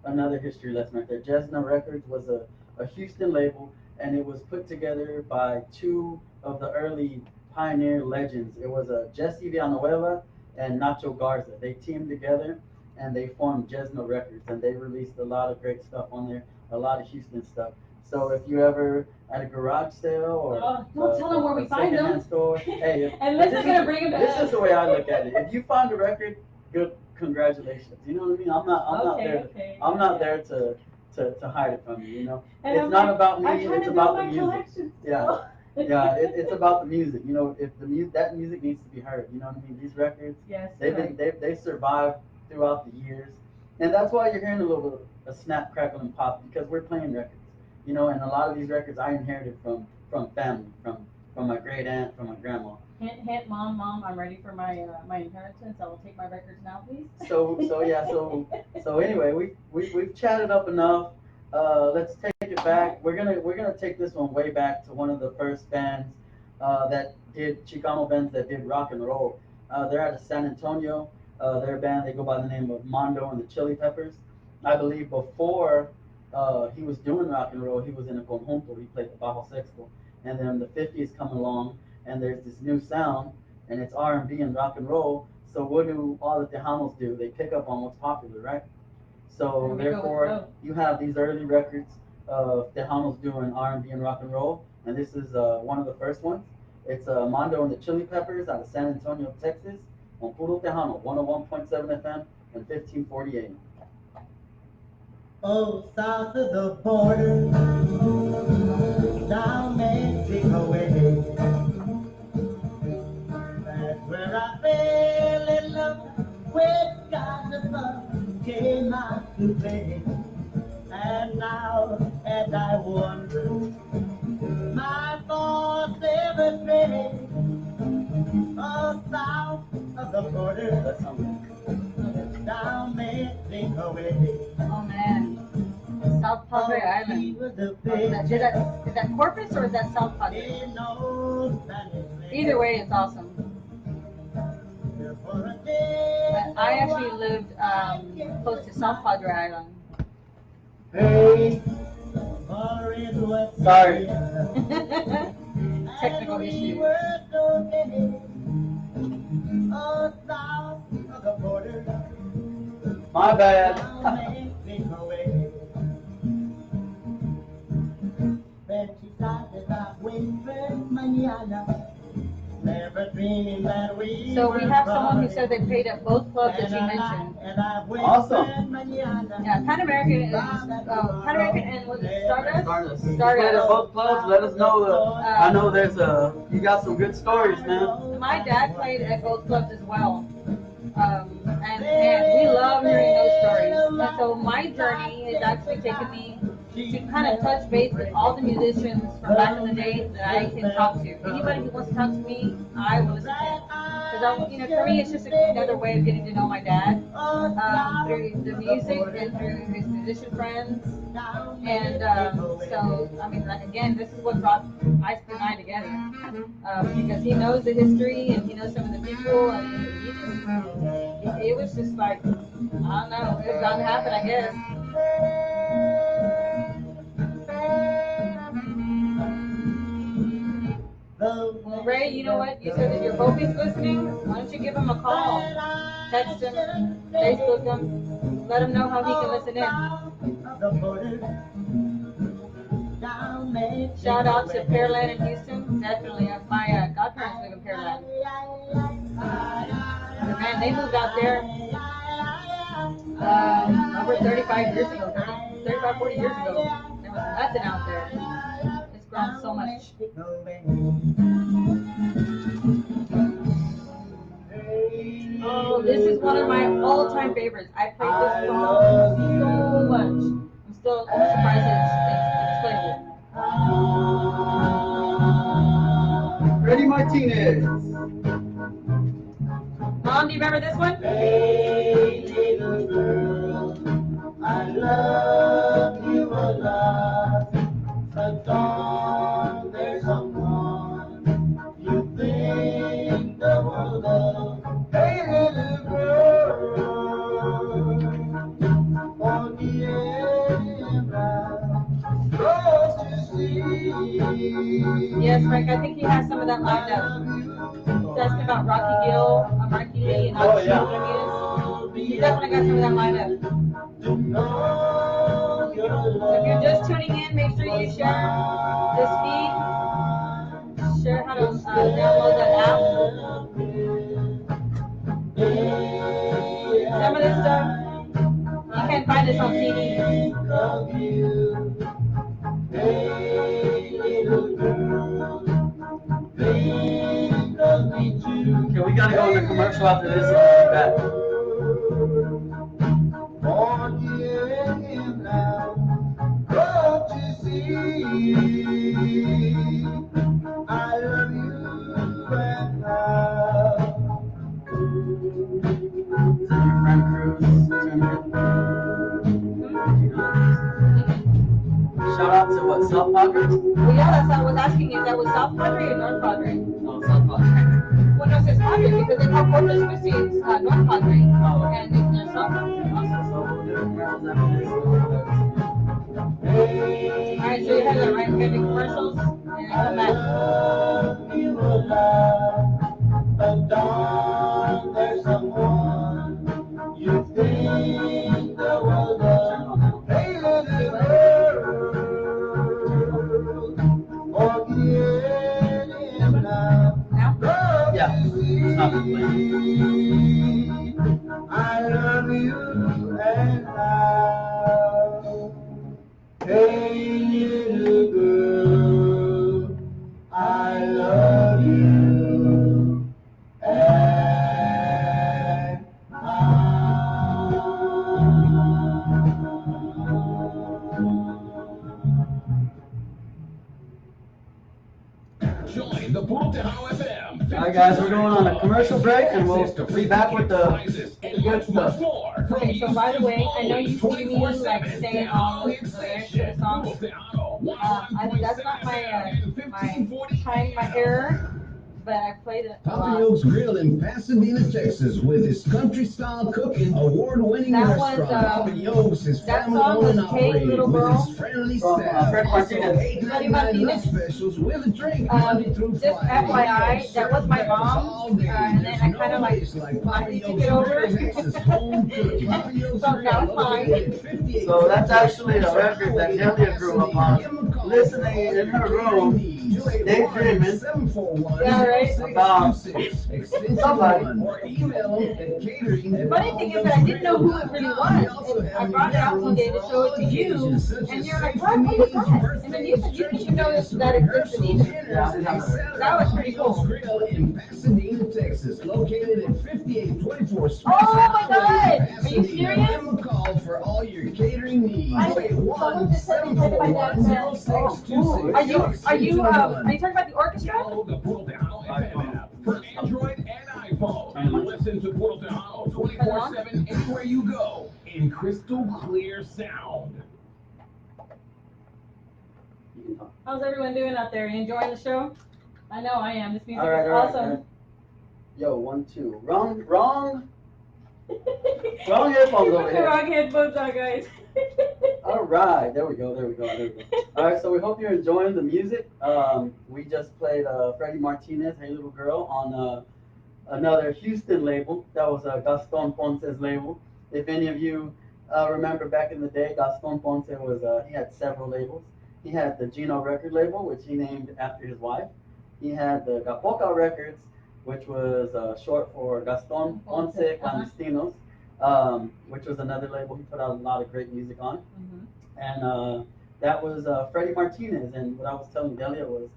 another history lesson right there. Jesna Records was a Houston label, and it was put together by two of the early pioneer legends. It was Jesse Villanueva and Nacho Garza. They teamed together and they formed Jesna Records, and they released a lot of great stuff on there, a lot of Houston stuff. So if you ever at a garage sale or don't tell them where we find them. Store, hey, Unless they're gonna bring them This back. is the way I look at it. If you find a record, good, congratulations. You know what I mean? I'm not there to hide it from you. You know, And it's not about me. It's about the music. Collection. Yeah. Yeah, it's about the music. You know, if that music needs to be heard. You know what I mean? These records, Yes. they survived throughout the years, and that's why you're hearing a little bit of snap, crackle, and pop because we're playing records. You know, and a lot of these records I inherited from family, from my great aunt, from my grandma. Hint, mom, I'm ready for my my inheritance. I will take my records now, please. So anyway, we've chatted up enough. Let's take it back. We're gonna take this one way back to one of the first bands that did Chicano bands that did rock and roll. They're out of San Antonio. Their band, they go by the name of Mondo and the Chili Peppers. I believe before he was doing rock and roll, he was in a conjunto. He played the bajo sexto, and then the 50s come along, and there's this new sound, and it's R&B and rock and roll. So what do all the Tejanos do? They pick up on what's popular, right? So therefore, you have these early records of Tejanos doing R&B and rock and roll, and this is one of the first ones. It's Mondo and the Chili Peppers out of San Antonio, Texas, on Puro Tejano, 101.7 FM and 1540 AM. Oh, south of the border, down Mexico way. That's where I fell in love with God the Son came out to play. And now, as I wonder, my thoughts ever stray. Oh, south of the border, down Mexico way. Oh man, South Padre Island. Is that Corpus or is that South Padre? Either way, it's awesome. But I actually lived close to South Padre Island. Hey, Sorry. Technical issues. My bad. So we have someone who said they played at both clubs that you mentioned. Awesome. Yeah, Pan American and was it Stardust? You played at both clubs. Let us know. I know you got some good stories, man. My dad played at both clubs as well. And we love hearing those stories. And so my journey has actually taken me to kind of touch base with all the musicians from back in the day that I can talk to. Anybody who wants to talk to me, I will listen to. Because for me, it's just another way of getting to know my dad through the music and through his musician friends. And so, I mean, like again, this is what brought Ice and I together because he knows the history and he knows some of the people, and it was just like, I don't know, it was bound to happen, I guess. Well, Ray, you know what? You said that your Hopi's listening. Why don't you give him a call? Text him, Facebook him, let him know how he can listen in. Shout out to Pearland in Houston. Definitely. My godparents live in Pearland. Man, they moved out there over 35 years ago, 35, 40 years ago. There was nothing out there. It's grown so much. Oh, this is one of my all-time favorites. I played this song so much. I'm surprised it's playable. Freddie Martinez. Mom, do you remember this one? Hey, little girl, I love you a lot. But don't there's someone you think the world of. Hey, little girl, on the air, close to see. Yes, Frank, I think he has some of that lined up. He's asking about Rocky Gill, Marky Lee, and how he is. He definitely got some of that lined up. If you're just tuning in, make sure you share this feed. Share how to download the app. Some of this stuff, you can't find this on CD. Okay, we gotta go in the commercial after this and we'll be back. I love you and now. Is that your friend Cruz? Shout out to what, South Padre? Well, yeah, that's what I was asking you. That was South Padre or North Padre? No, South Padre. Well, no, it's Padre because they call Corpus Christi North Padre. Oh, And there's South Padre. awesome. So we'll do commercials after this. Alright, so you have the right here, the commercials, and then come back. You alive, but darling, there's someone you think the world of. Hey, little girl, forget him now. Love Yeah, is stop it, easy. I love you and now. Hey, little girl, I love you and Join the Puro Tejano FM. Alright guys, we're going on a commercial break and we'll be back with the good stuff. Okay, so by the way, I know you see me like saying all the lyrics to the song. That's not my error, but I played it a Papa lot. Yoke's Grill in Pasadena, Texas, with his country-style cooking, award-winning That was, restaurant. Papa Yoke's is that family-owned and song was Hey operated Little with Girl his friendly from, staff. Fred Martinez. Freddie $8.99 Martinez. specials with a drink Monday through Just Friday. FYI, that was my mom's, and then I kind of like, Papa took Yoke's it over. Grill Texas home cooking. Papa Yoke's So Grill now it's mine. located at 58 So that's actually a record that Delia grew up on, listening in her room, daydreaming Yeah, right. about somebody. Or email them at catering. The funny thing is that I didn't know who it really was. And I brought it out one day to show it to you, and you're like, what? What is that? And then you said you didn't even know that existed either. That was pretty cool. Grill in Pasadena, Texas, located at 5824 Spencer Oh my Highway, God! Are you Pasadena. serious? Give them a call for all your catering needs. I did. Someone just said they said my dad said. Are you talking about the orchestra? Download the Puro Tejano FM app for Android and iPhone. And listen to Puro Tejano 24/7 anywhere you go in crystal clear sound. How's everyone doing out there? You enjoying the show? I know I am. This music Alright, is alright. awesome. Yo, 1, 2. Wrong headphones over The here. wrong headphones on, guys. Alright, there we go. Alright, so we hope you're enjoying the music. We just played Freddie Martinez, Hey Little Girl, on another Houston label. That was Gaston Ponce's label. If any of you remember back in the day, Gaston Ponce was, he had several labels. He had the Gino record label, which he named after his wife. He had the Gapoca Records, which was short for Gaston Ponce Clandestinos, which was another label he put out a lot of great music on. And that was Freddie Martinez. And what I was telling Delia was,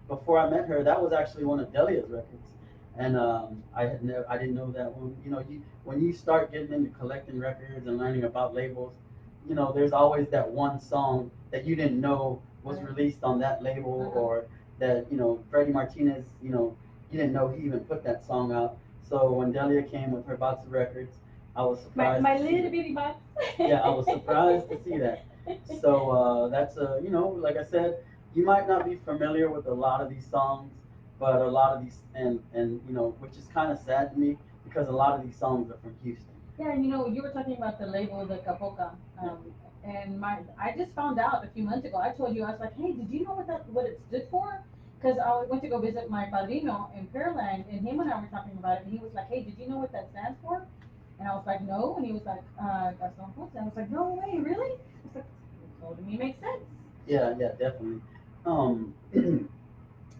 before I met her, that was actually one of Delia's records. And I didn't know that when you start getting into collecting records and learning about labels, there's always that one song that you didn't know was released on that label, or that Freddie Martinez, you didn't know he even put that song out. So when Delia came with her box of records, I was surprised. My little bitty box. Yeah, I was surprised to see that. So that's like I said, you might not be familiar with a lot of these songs, but a lot of these, and which is kind of sad to me, because a lot of these songs are from Houston. Yeah, and you were talking about the label, the Capoca, and I just found out a few months ago. I told you, I was like, hey, did you know what it stood for? Because I went to go visit my padrino in Pearland, and him and I were talking about it, and he was like, hey, did you know what that stands for? And I was like, no, and he was like, Gaston Ponce. I was like, no way, really? I was like, So to me, makes sense. Yeah, yeah, definitely. I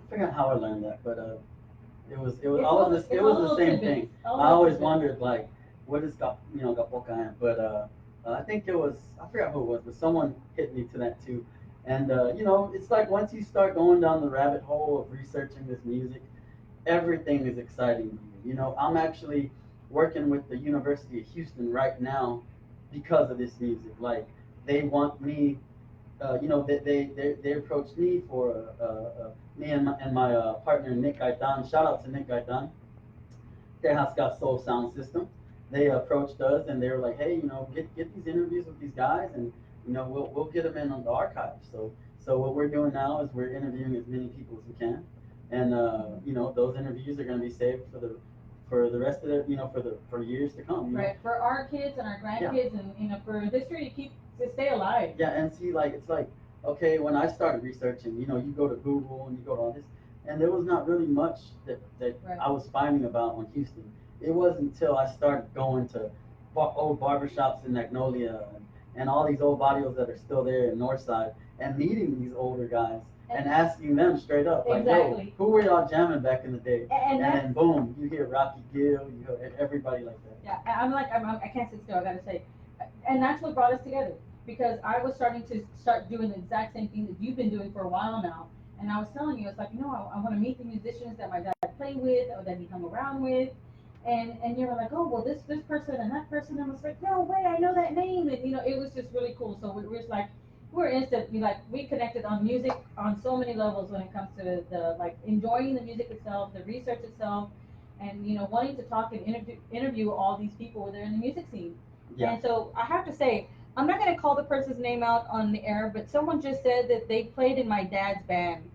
forgot how I learned that, but It's all the it was the same tidbits, thing. all I the always tidbits. wondered like, what is Gapoka, but I think it was, I forgot who it was, but someone hit me to that too. And it's like once you start going down the rabbit hole of researching this music, everything is exciting to you. I'm actually working with the University of Houston right now because of this music. Like they want me, they approached me for me and my partner Nick Gaitan. Shout out to Nick Gaitan. Tejas Soul Sound System. They approached us and they were like, hey, get these interviews with these guys, and we'll get them in on the archive. So what we're doing now is we're interviewing as many people as we can, and those interviews are going to be saved for the rest of for years to come. Right, for our kids and our grandkids, and for history to stay alive. Yeah, and see, like it's like, okay, when I started researching, you go to Google and you go to all this, and there was not really much that Right. I was finding about on Houston. It wasn't until I started going to old barbershops in Magnolia and all these old barrios that are still there in Northside, and meeting these older guys and asking them straight up, like, Exactly. yo, who were y'all jamming back in the day? And that's- then boom, you hear Rocky Gill, you hear everybody like that. Yeah, I can't sit still. I gotta say, and that's what brought us together, because I was starting to doing the exact same thing that you've been doing for a while now. And I was telling you, it's like, I want to meet the musicians that my dad played with or that he hung around with. And you were like, oh, well, this person and that person. And I was like, no way, I know that name. And, it was just really cool. So we were just like, we're instantly, like, we connected on music on so many levels when it comes to the, like, enjoying the music itself, the research itself, and, wanting to talk and interview all these people that are in the music scene. Yeah. And so I have to say, I'm not going to call the person's name out on the air, but someone just said that they played in my dad's band.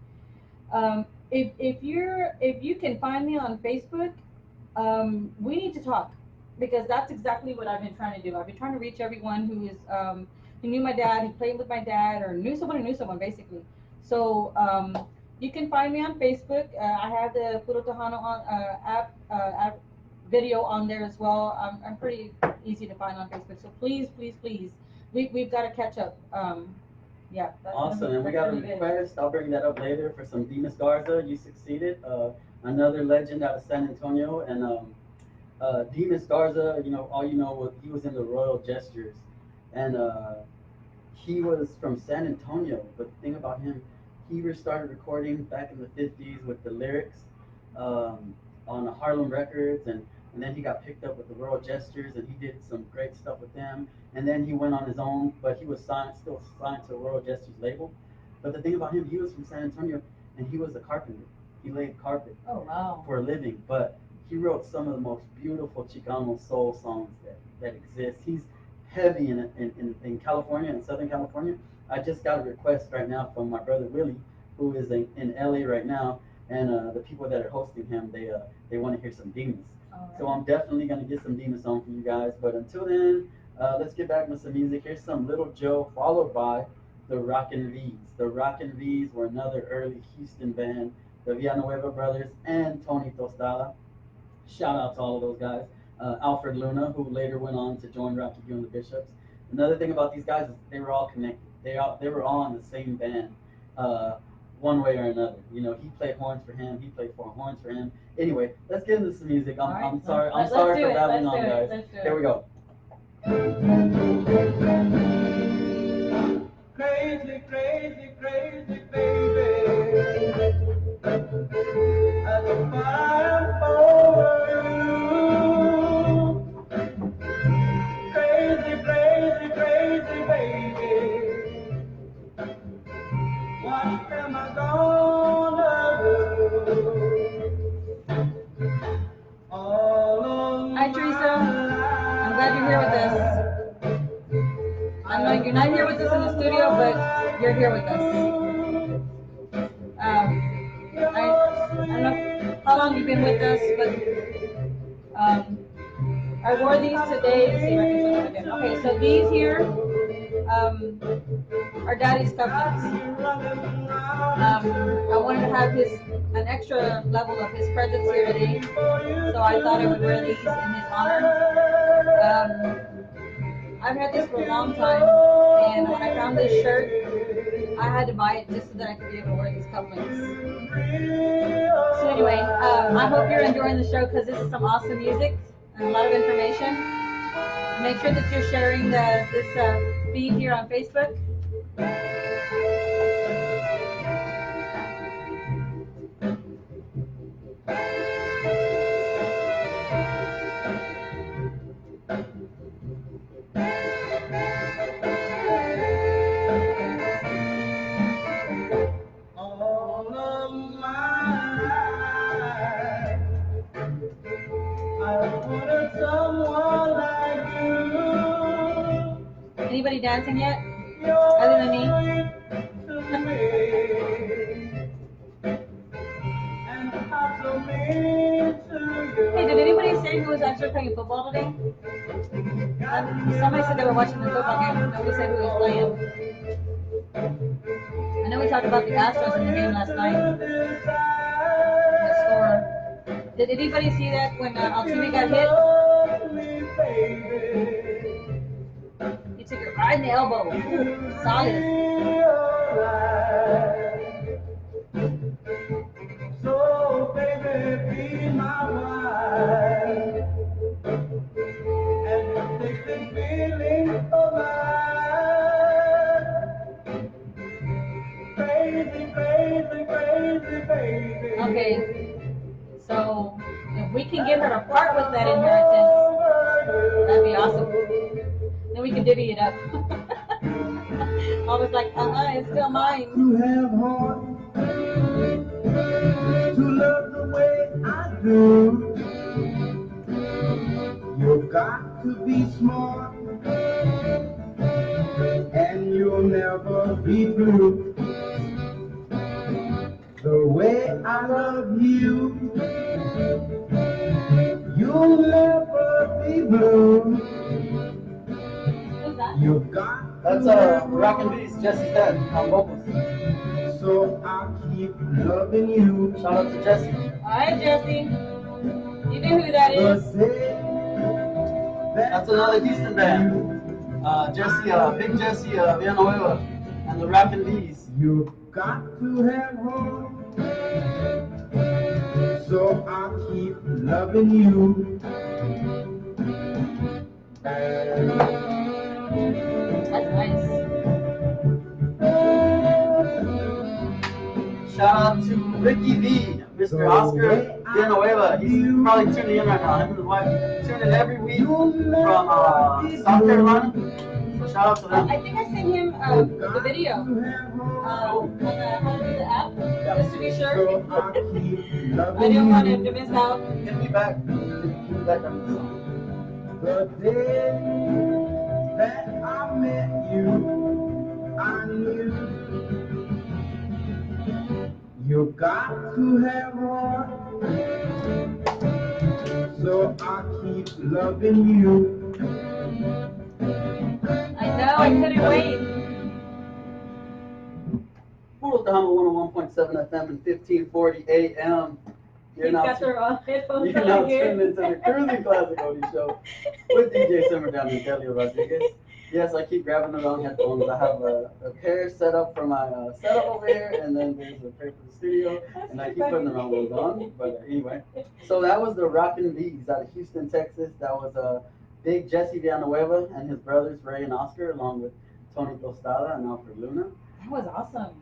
If you can find me on Facebook, we need to talk, because that's exactly what I've been trying to do. I've been trying to reach everyone who knew my dad, who played with my dad, or knew someone basically. So you can find me on Facebook. I have the Puro Tejano app video on there as well. I'm pretty easy to find on Facebook. So please, we've got to catch up. Yeah. Awesome, and we got a request. I'll bring that up later for some Dimas Garza. You succeeded. Another legend out of San Antonio, and Dimas Garza. He was in the Royal Gestures, and he was from San Antonio. But the thing about him, he started recording back in the '50s with the lyrics on Harlem Records, and then he got picked up with the Royal Gestures, and he did some great stuff with them. And then he went on his own, but he was still signed to the Royal Gestures label. But the thing about him, he was from San Antonio, and he was a carpenter. He laid carpet for a living, but he wrote some of the most beautiful Chicano soul songs that exist. He's heavy in California, in Southern California. I just got a request right now from my brother Willie, who is in LA right now, and the people that are hosting him, they want to hear some Dimas. Right. So I'm definitely going to get some Dimas on for you guys. But until then, let's get back with some music. Here's some Little Joe, followed by the Rockin' V's. The Rockin' V's were another early Houston band, the Villanueva brothers and Tony Tostada. Shout out to all of those guys. Alfred Luna, who later went on to join Rocky Gill and the Bishops. Another thing about these guys is they were all connected. They were all in the same band, one way or another. He played horns for him. He played four horns for him. Anyway, let's get into some music. I'm sorry for babbling on, guys. Here we go. Crazy, crazy, crazy, baby. As a fire for you. Crazy, crazy, crazy, baby. What am I gonna do? All alone. Hi, Teresa. I'm glad you're here with us. I know you're not here with us in the studio, but you're here with us. I don't know how long you've been with us, but I wore these today. Let's see if I can show them again. Okay, so these here are Daddy's cufflinks. I wanted to have an extra level of his presence here today, so I thought I would wear these in his honor. I've had this for a long time, and when I found this shirt, I had to buy it just so that I could be able to wear these cufflinks. So anyway, I hope you're enjoying the show because this is some awesome music and a lot of information. Make sure that you're sharing this feed here on Facebook. All of my life, I wanted someone like you. Anybody dancing yet? You're Other than me? sweet to me, and I'm so mean to you. Hey, did anybody say who was actually playing football today? Somebody said they were watching the football game. Nobody said who was playing. I know we talked about the Astros in the game last night. The score. Did anybody see that when Altuve got hit? He took it right in the elbow. Solid. So baby, be my wife, and take this feeling of mine. Crazy, crazy, crazy, baby. Okay, so if we can get her to part with that inheritance, that'd be awesome. Then we can divvy it up. I was like, it's still mine. To have heart, to love the way I do. You've got to be smart, and you'll never be blue. The way I love you, you'll never be blue. Who's that? You've got That's Rockin' Beast, Jesse's dad on vocals. so I'll keep loving you. Shout out to Jesse. Alright, Jesse. You know who that The is. day That's another Houston band. Jesse, Big Jesse Villanueva and the Rockin' Bees. you've got to have heart, so I'll keep loving you. That's nice. Shout out to Ricky V, Mr. Oscar Villanueva. He's probably tuning in right now. Him and his wife tune in every week from South Carolina. So shout out to them. I think I sent him the video on the app, just to be sure. So I'll keep I loving didn't want you. him to miss out. He'll be back. He'll be back after the song. The day that I met you, I knew you got to have heart, so I keep loving you. I know, I couldn't wait. Puro Tejano 101.7 FM and 1540 AM. You're He's now, got their headphones you're now on here. tuned into the Cruising Classic Oldies Show with DJ Simmerdown and Delia Rodriguez. Yes, I keep grabbing the wrong headphones. I have a pair set up for my setup over here, and then there's a pair for the studio, and I keep putting the wrong ones on. But anyway, so that was the Rockin' Bees out of Houston, Texas. That was Big Jesse Villanueva and his brothers Ray and Oscar, along with Tony Tostada and Alfred Luna. That was awesome.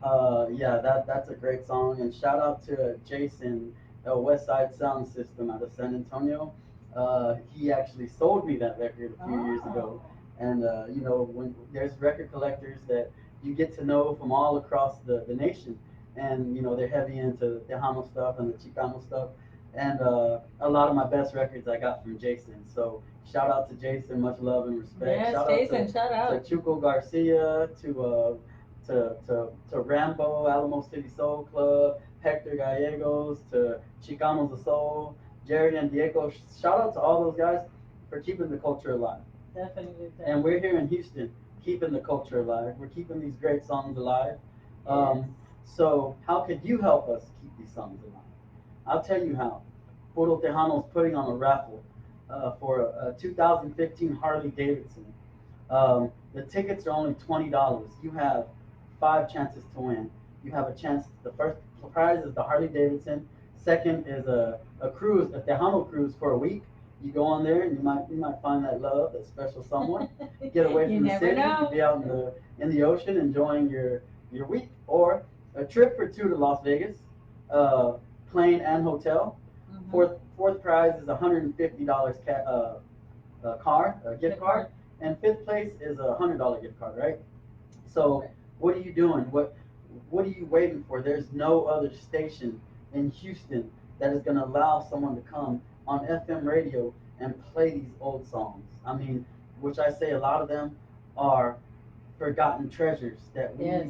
Yeah, that's a great song. And shout out to Jason, West Side Sound System out of San Antonio. He actually sold me that record a few years ago. And you know, when there's record collectors that you get to know from all across the nation, and you know they're heavy into the Tejano stuff and the Chicano stuff, and a lot of my best records I got from Jason. So shout out to Jason, much love and respect. Yes, shout Jason, out shout out. to Chuco Garcia, to Rambo, Alamo City Soul Club, Hector Gallegos, to Chicanos of Soul, Jerry and Diego. Shout out to all those guys for keeping the culture alive. Definitely. And we're here in Houston, keeping the culture alive. We're keeping these great songs alive. So how could you help us keep these songs alive? I'll tell you how. Puro Tejano is putting on a raffle for a 2015 Harley Davidson. The tickets are only $20. You have 5 chances to win. You have a chance. The first prize is the Harley Davidson. Second is a cruise, a Tejano cruise for a week. You go on there and you might find that love, that special someone. Get away You from the never city. know. Be out in the ocean enjoying your week, or a trip for two to Las Vegas, uh, plane and hotel. Mhm. Fourth prize is $150 gift card, and fifth place is a $100 gift card, right? So Right. what are you doing? What are you waiting for? There's no other station in Houston that is going to allow someone to come on FM radio and play these old songs. I mean, which I say a lot of them are forgotten treasures that Yes.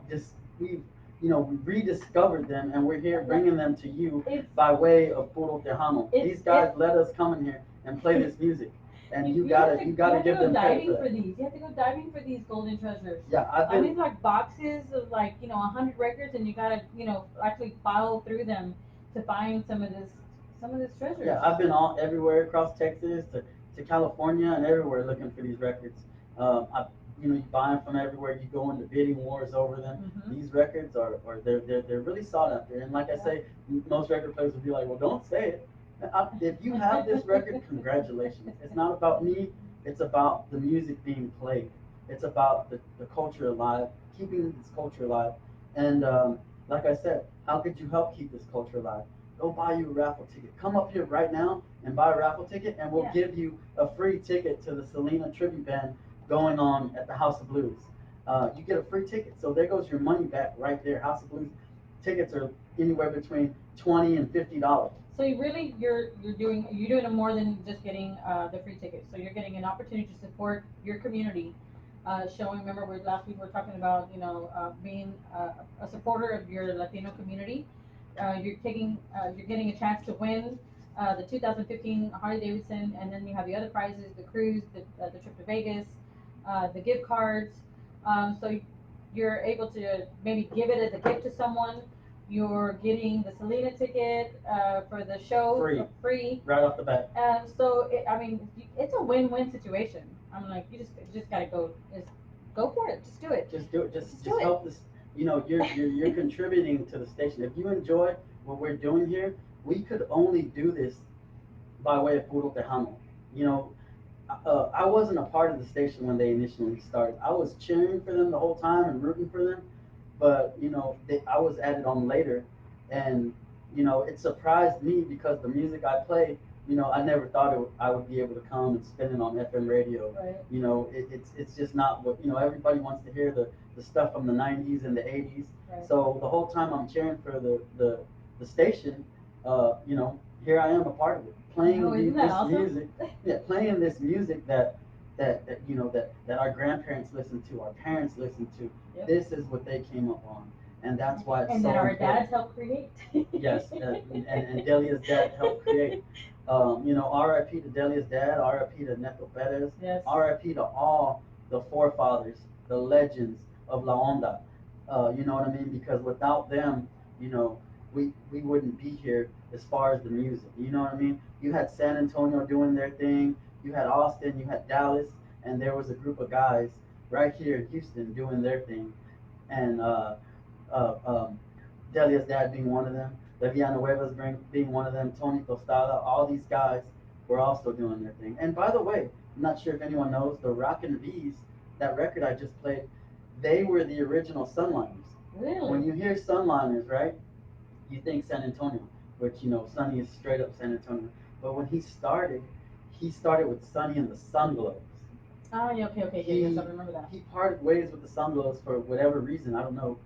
just we've we rediscovered them, and we're here bringing them to you It's, by way of Puro Tejano. It's- These guys let us come in here and play this music, and you have gotta to give go them credit diving for for that. these. You have to go diving for these golden treasures. Yeah, I've I been. mean, like boxes of like 100 records, and you gotta actually file through them to find some of this treasures. Yeah, I've been all everywhere across Texas to California and everywhere looking for these records. You buy them from everywhere. You go into bidding wars over them. Mhm. These records they're really sought after. And like I say, most record players will be like, well, don't say it. If you have this record, congratulations. It's not about me. It's about the music being played. It's about the culture alive, keeping this culture alive. And like I said, how could you help keep this culture alive? Go buy you a raffle ticket. Come up here right now and buy a raffle ticket, and we'll Yeah. give you a free ticket to the Selena tribute band going on at the House of Blues. You get a free ticket, so there goes your money back right there. House of Blues tickets are anywhere between $20 and $50. So you're doing it more than just getting the free tickets. So you're getting an opportunity to support your community, showing. Remember, last week we were talking about being a supporter of your Latino community. You're getting a chance to win the 2015 Harley Davidson, and then you have the other prizes: the cruise, the trip to Vegas, the gift cards. So you're able to maybe give it as a gift to someone. You're getting the Selena ticket for the show free. Right off the bat. I mean, it's a win-win situation. I'm like, you just gotta just go for it. Just do it. Just do it. Just do it. help this. You're contributing to the station. If you enjoy what we're doing here, we could only do this by way of Puro Tejano. You know, I wasn't a part of the station when they initially started. I was cheering for them the whole time and rooting for them, but I was added on later, and it surprised me because the music I play, I never thought I would be able to come and spin it on FM radio. Right. It's just not what everybody wants to hear the stuff from the 90s and the 80s. Right. So the whole time I'm cheering for the station, here I am a part of it, playing Isn't that this awesome? music. Yeah, playing this music that our grandparents listened to, our parents listened to. Yep. This is what they came up on, and that's why it's And so that our important. dads helped create. Yes, and Delia's dad helped create. R.I.P. to Delia's dad, R.I.P. to Neto Perez, Yes. R.I.P. to all the forefathers, the legends of La Onda. You know what I mean? Because without them, we wouldn't be here as far as the music. You know what I mean? You had San Antonio doing their thing, you had Austin, you had Dallas, and there was a group of guys right here in Houston doing their thing. And uh, um, Delia's dad being one of them, the Villanuevas being one of them, Tony Tostada, all these guys were also doing their thing. And by the way, I'm not sure if anyone knows, the Rockin' V's, that record I just played, they were the original Sunliners. Really? When you hear Sunliners, right, you think San Antonio, which, Sonny is straight up San Antonio. But when he started with Sonny and the Sunglows. Oh, yeah, okay, yes, I remember that. He parted ways with the Sunglows for whatever reason, I don't know.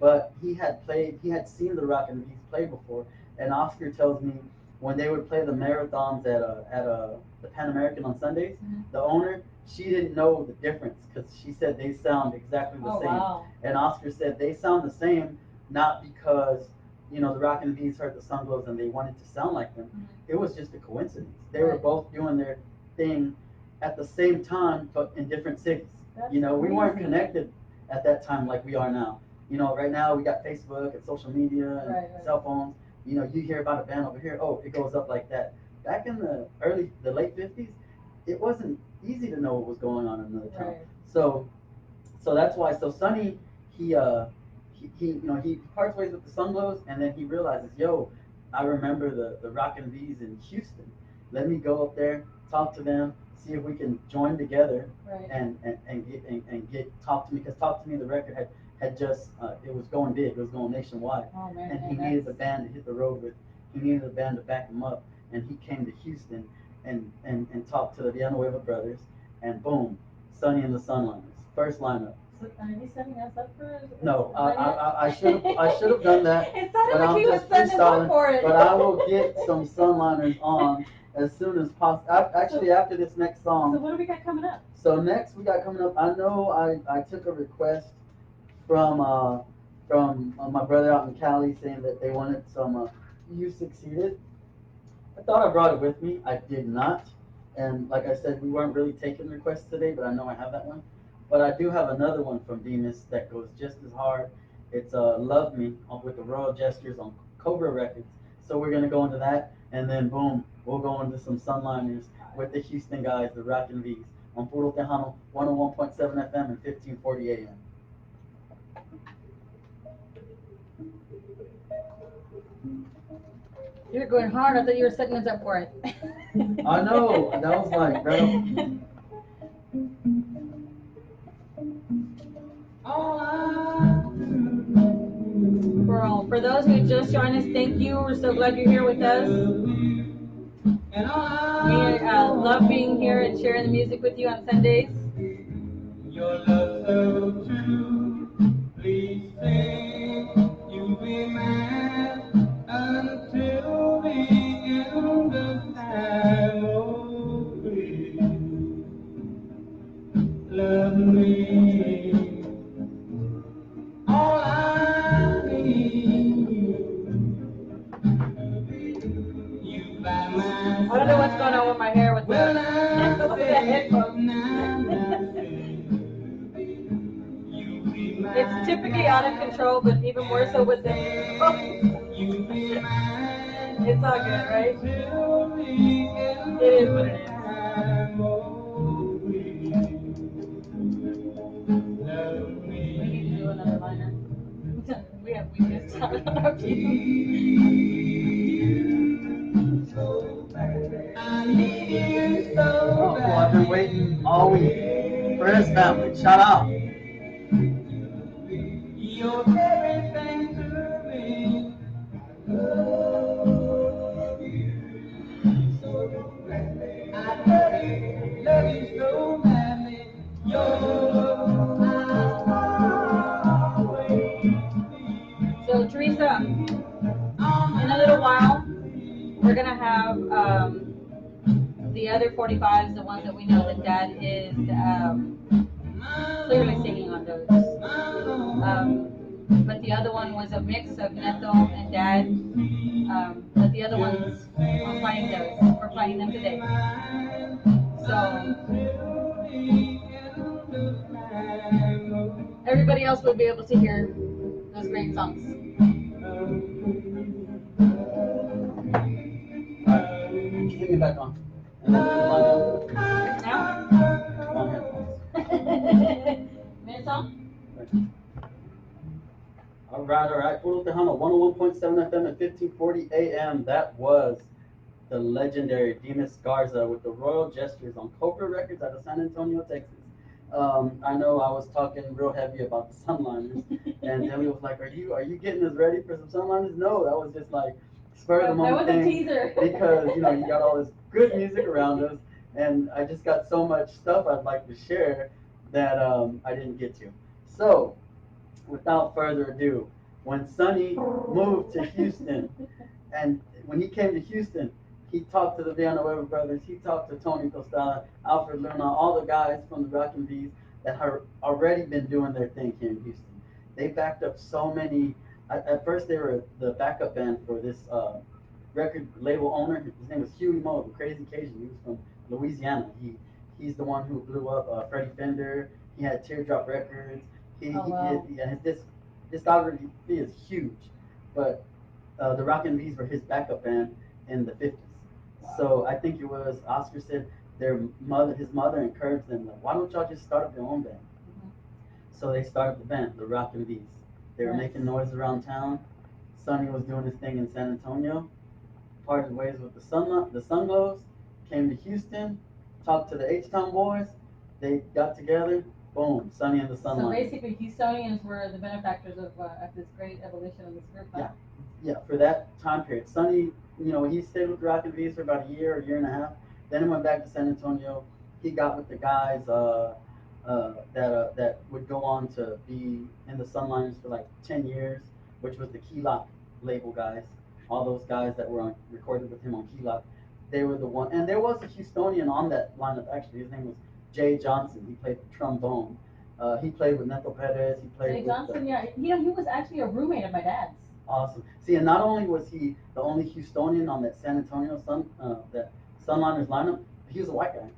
But he had seen the Rockin' Beats play before, and Oscar tells me when they would play the marathons at the Pan American on Sundays, Mhm. the owner, she didn't know the difference because she said they sound exactly the Oh, same. wow. And Oscar said they sound the same not because the Rockin' Beats heard the Sunglows and they wanted to sound like them. Mhm. It was just a coincidence. They were Right. both doing their thing at the same time, but in different cities. That's We weren't crazy. connected at that time like we are now. Right now we got Facebook and social media and Right. cell phones. You hear about a band over here, oh, it goes up like that. Back in the late 50s, it wasn't easy to know what was going on in another town. Right. So that's why. So Sonny, he he parts ways with the Sunglows, and then he realizes, yo, I remember the Rockin' V's in Houston. Let me go up there, talk to them, see if we can join together Right. and get Talk to Me, because Talk to Me, the record had just it was going big, it was going nationwide, Oh man. and he needed the band to hit the road with. He needed a band to back him up, and he came to Houston and talked to the Villanueva brothers, and boom, Sonny and the Sunliners, first lineup. So, are you setting us up for? No, I should have done that. It sounded But like I'm he was just setting us up freestyling. for it. But I will get some Sunliners on as soon as possible. Actually, after this next So song. what do we got coming up? So next we got coming up. I know I took a request from my brother out in Cali saying that they wanted some You Succeeded. I thought I brought it with me. I did not. And like I said, we weren't really taking requests today, but I know I have that one. But I do have another one from Demas that goes just as hard. It's Love Me with the Royal Gestures on Cobra Records. So we're going to go into that, and then boom, we'll go into some Sunliners with the Houston guys, the Rockin' V's, on Puro Tejano, 101.7 FM and 1540 AM. You're going hard. I thought you were setting us up for it. I know, that was like, bro. For those who just joined us, thank you. We're so glad you're here with us. We love being here and sharing the music with you on Sundays. Your love so true, please sing, you be mine until the end of time. Oh, please, love me, all I need, you by my I don't know what's going on with my hair with the headphones. It's typically out of control, but even more so with the it's all good, right? It is what it is. We need to do another liner. We have weakness on our Oh, I've been waiting all week for his family. Shout out. You're everything to me. Love you so madly. I love you so madly. You're my always. So Teresa, in a little while, we're gonna have the other 45s, the ones that we know that Dad is clearly singing on those. But the other one was a mix of Neto and Dad. But the other ones, we're playing those. We're playing them today. So everybody else will be able to hear those great songs. Get me back on. Now? On headphones. Minute song? All right. Puro Tejano, 101.7 FM and 1540 AM. That was the legendary Demas Garza with the Royal Gestures on Cobra Records out of San Antonio, Texas. I know I was talking real heavy about the Sunliners, and Delia was like, "Are you getting us ready for some Sunliners?" No, that was just like spur of the moment That was a thing, teaser. because you got all this good music around us, and I just got so much stuff I'd like to share that I didn't get to. So, without further ado, when Sonny moved to Houston, and when he came to Houston, he talked to the Villanueva brothers, he talked to Tony Costala, Alfred Luna, all the guys from the Rockin' V's that had already been doing their thing here in Houston. They backed up so many. At first, they were the backup band for this record label owner. His name was Huey Moe, the Crazy Cajun. He was from Louisiana. He's the one who blew up Freddie Fender. He had Teardrop Records. Wow. His discography is huge, but the Rockin' V's were his backup band in the 50s. So I think it was, Oscar said, his mother encouraged them, like, why don't y'all just start up your own band? So they started the band, the Rockin' Bees. They were making noise around town. Sonny was doing his thing in San Antonio. Parted ways with the Sunglows. Came to Houston. Talked to the H-Town boys. They got together. Boom, Sonny and the Sunliners. So basically, Houstonians were the benefactors of this great evolution of this group. Huh? Yeah, for that time period. Sonny, he stayed with the Rockin' Bees for about a year and a half. Then he went back to San Antonio. He got with the guys that would go on to be in the Sunliners for like 10 years, which was the Key Lock label guys. All those guys that were recorded with him on Key Lock, they were the one. And there was a Houstonian on that lineup, actually. His name was Jay Johnson. He played trombone. He played with Neto Perez. He played Jay with Johnson, yeah. He was actually a roommate of my dad's. Awesome. See, and not only was he the only Houstonian on that San Antonio that Sunliners lineup, he was a white guy.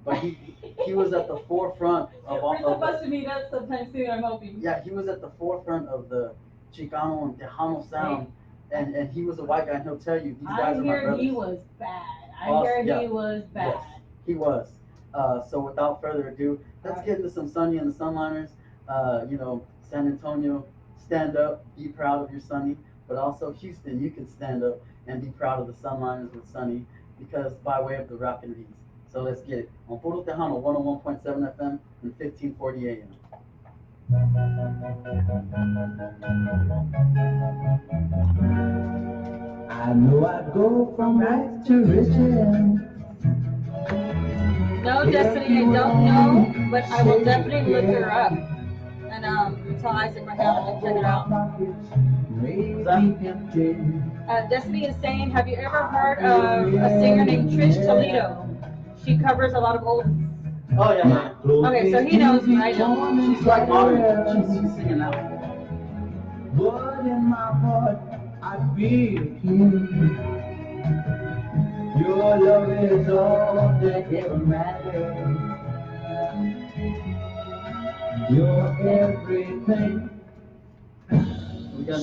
But he was at the forefront of all. We're supposed to meet up sometime soon, I'm hoping. Yeah, he was at the forefront of the Chicano and Tejano sound, and he was a white guy, and he'll tell you these guys are my brothers. I hear he was bad. He was bad. Yes, he was. So without further ado, let's get into some Sonny and the Sunliners. San Antonio, stand up, be proud of your Sonny, but also Houston, you can stand up and be proud of the Sunliners with Sonny, because by way of the Rockin' Bees. So let's get it. On Puro Tejano, 101.7 FM and 1540 AM. I know I'd go from rags to riches. No, Destiny, I don't know, but I will definitely look her up. And tell Isaac right now to check it out. Destiny is saying, have you ever heard of a singer named Trish Toledo? She covers a lot of old. Oh yeah. Okay, so he knows, right? She's like modern. She's singing now. But in my heart, I feel you. Your love is all that ever matters. You're everything.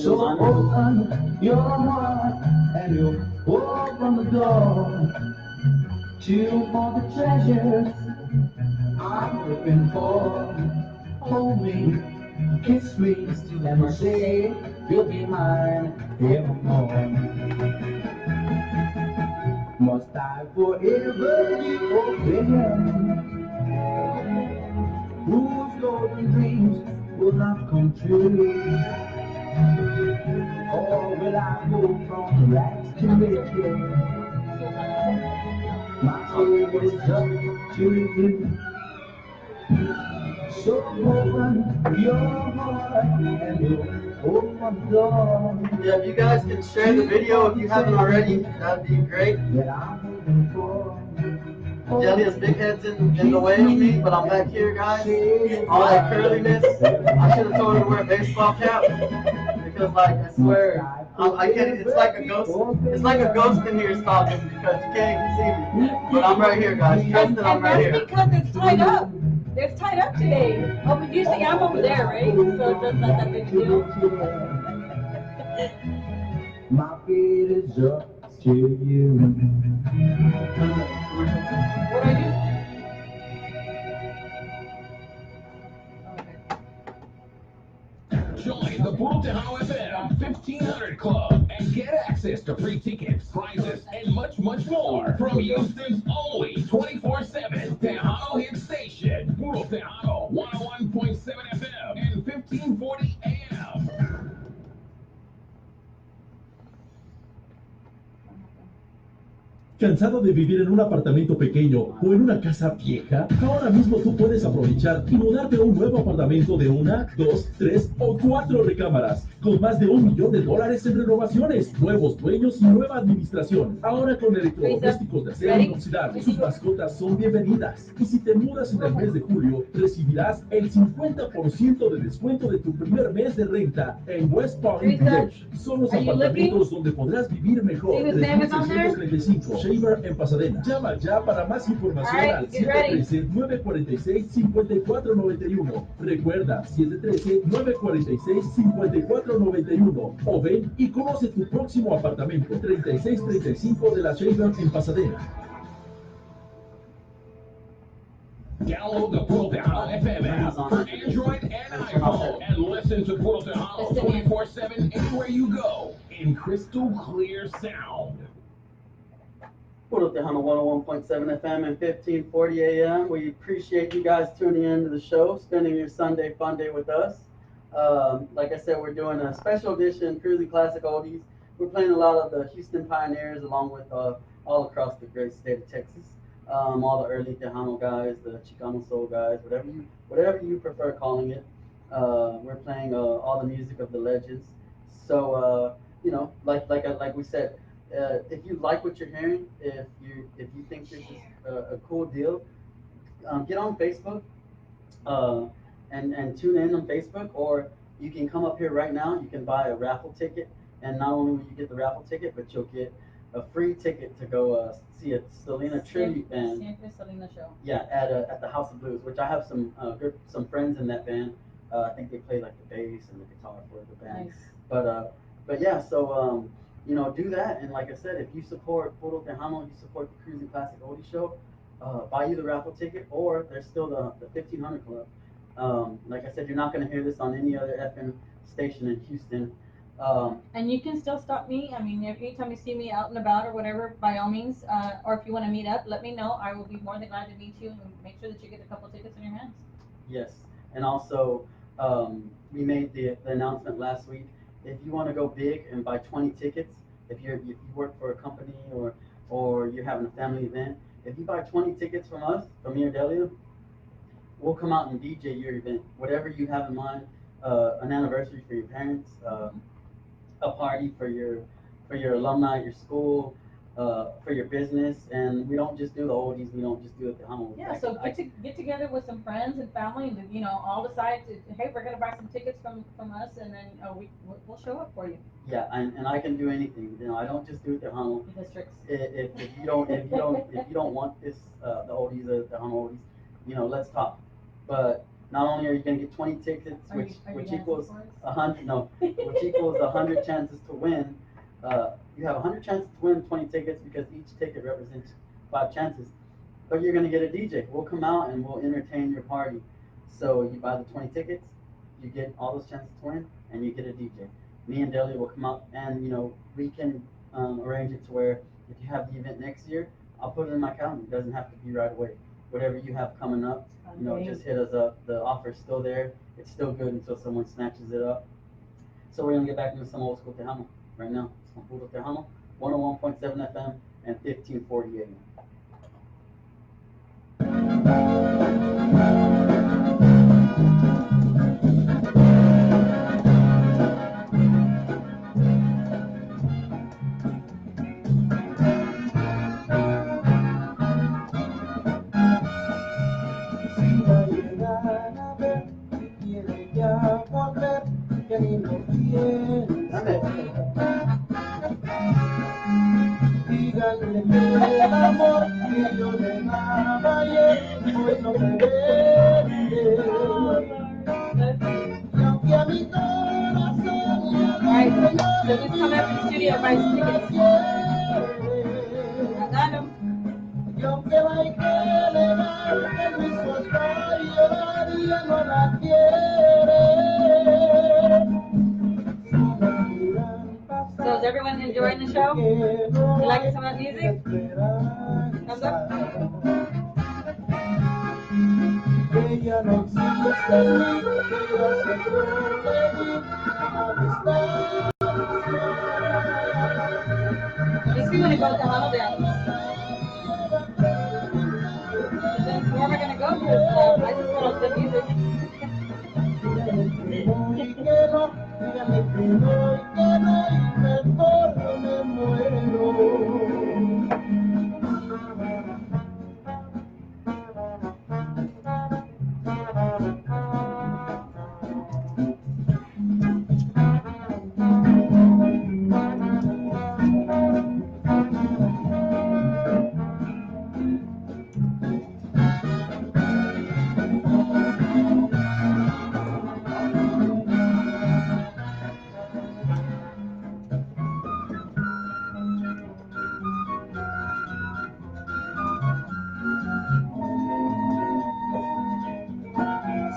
So open your heart and you'll open the door to all the treasures I'm looking for. Hold me, kiss me, and say you'll be mine evermore. Must I forever be forbidden? Whose golden dreams will not come true? Or will I go from rags to riches? My soul is up to you. So open your heart and you'll open the door. Yeah, if you guys can share the video if you haven't already, that'd be great. That I'm looking for. Delia's big head's in the way of me, but I'm back here, guys. All that curliness. I should have told her to wear a baseball cap, because, like, I swear, I can't. It's like a ghost. It's like a ghost in here talking, because you can't even see me. But I'm right here, guys. Trust that I'm right here. That's because it's tied up. It's tied up today. Oh, but usually I'm over there, right? So that's not that big a deal. My feet is up to you. What do I do? Join the Puro Tejano FM 1500 Club and get access to free tickets, prizes, and much, much more from Houston's only 24/7 Tejano hit station, Puro Tejano 101.7 FM and 1540 AM. ¿Cansado de vivir en un apartamento pequeño o en una casa vieja? Ahora mismo tú puedes aprovechar y mudarte a un nuevo apartamento de 1, 2, 3 o 4 recámaras, con más de $1 millón en renovaciones, nuevos dueños y nueva administración. Ahora con electrodomésticos de acero inoxidable, tus mascotas son bienvenidas. Y si te mudas en el mes de julio, recibirás el 50% de descuento de tu primer mes de renta en West Palm Beach. Son los apartamentos donde podrás vivir mejor. 3635 Shaver en Pasadena. Llama ya para más información al 713-946-5491. Recuerda, 713-946-5491. O ven y conoce tu próximo apartamento. 3635 de la Shaver en Pasadena. Download the Puro Tejano FM app for Android and iPhone and listen to Puro Tejano 24/7 anywhere you go in crystal clear sound. Puro Tejano 101.7 FM and 1540 AM. We appreciate you guys tuning in to the show, spending your Sunday fun day with us. Like I said, we're doing a special edition Cruising Classic Oldies. We're playing a lot of the Houston Pioneers along with all across the great state of Texas. All the early Tejano guys, the Chicano Soul guys, whatever you prefer calling it. We're playing all the music of the legends. So like we said, if you like what you're hearing, if you think this is a cool deal, get on Facebook and tune in on Facebook, or you can come up here right now. You can buy a raffle ticket, and not only will you get the raffle ticket, but you'll get a free ticket to go see a Selena tribute band. Siempre Selena show. Yeah, at the House of Blues, which I have some friends in that band. I think they play like the bass and the guitar for the band. Nice. But yeah, so do that. And like I said, if you support Puro Tejano, you support the Cruising Classic Oldie Show, buy you the raffle ticket, or there's still the 1500 Club. Like I said, you're not going to hear this on any other FM station in Houston. And you can still stop me. I mean, anytime you see me out and about or whatever, by all means, or if you want to meet up, let me know. I will be more than glad to meet you and make sure that you get a couple tickets in your hands. Yes, and also we made the announcement last week. If you want to go big and buy 20 tickets, if you work for a company or you're having a family event, if you buy 20 tickets from us, from me or Delia, we'll come out and DJ your event, whatever you have in mind. An anniversary for your parents, a party for your alumni, your school, for your business. And we don't just do the oldies. We don't just do the Tejano. Yeah, so get together with some friends and family, and all decide to, hey, we're gonna buy some tickets from us, and then we'll show up for you. Yeah, and I can do anything. I don't just do Tejano. Districts. If you don't want this the oldies, the Tejano oldies, let's talk. But not only are you going to get 20 tickets, which equals 100, which equals 100 chances to win. You have 100 chances to win 20 tickets because each ticket represents 5 chances. But you're going to get a DJ. We'll come out and we'll entertain your party. So you buy the 20 tickets, you get all those chances to win, and you get a DJ. Me and Delia will come out, and we can arrange it to where if you have the event next year, I'll put it in my calendar. It doesn't have to be right away. Whatever you have coming up, just hit us up. The offer's still there. It's still good until someone snatches it up. So we're gonna get back into some old school Tejano right now. Some Puro Tejano, 101.7 FM and 1540 AM. Díganle que el amor que yo le daba ayer hoy no me vende. Y aunque a mi corazón Alright, so just come up to the studio, buy some tickets. I got them. y aunque la hay que levante mi suelta y llorar y ya no la quiere. So is everyone enjoying the show? You liking some of that music? Thumbs up? Ella no existe en mí, pero siempre le di amistad. Makes me want to go to Tejano dance. Then where am I going to go? Because I just want the music. Dígame que no, y mejor me muero.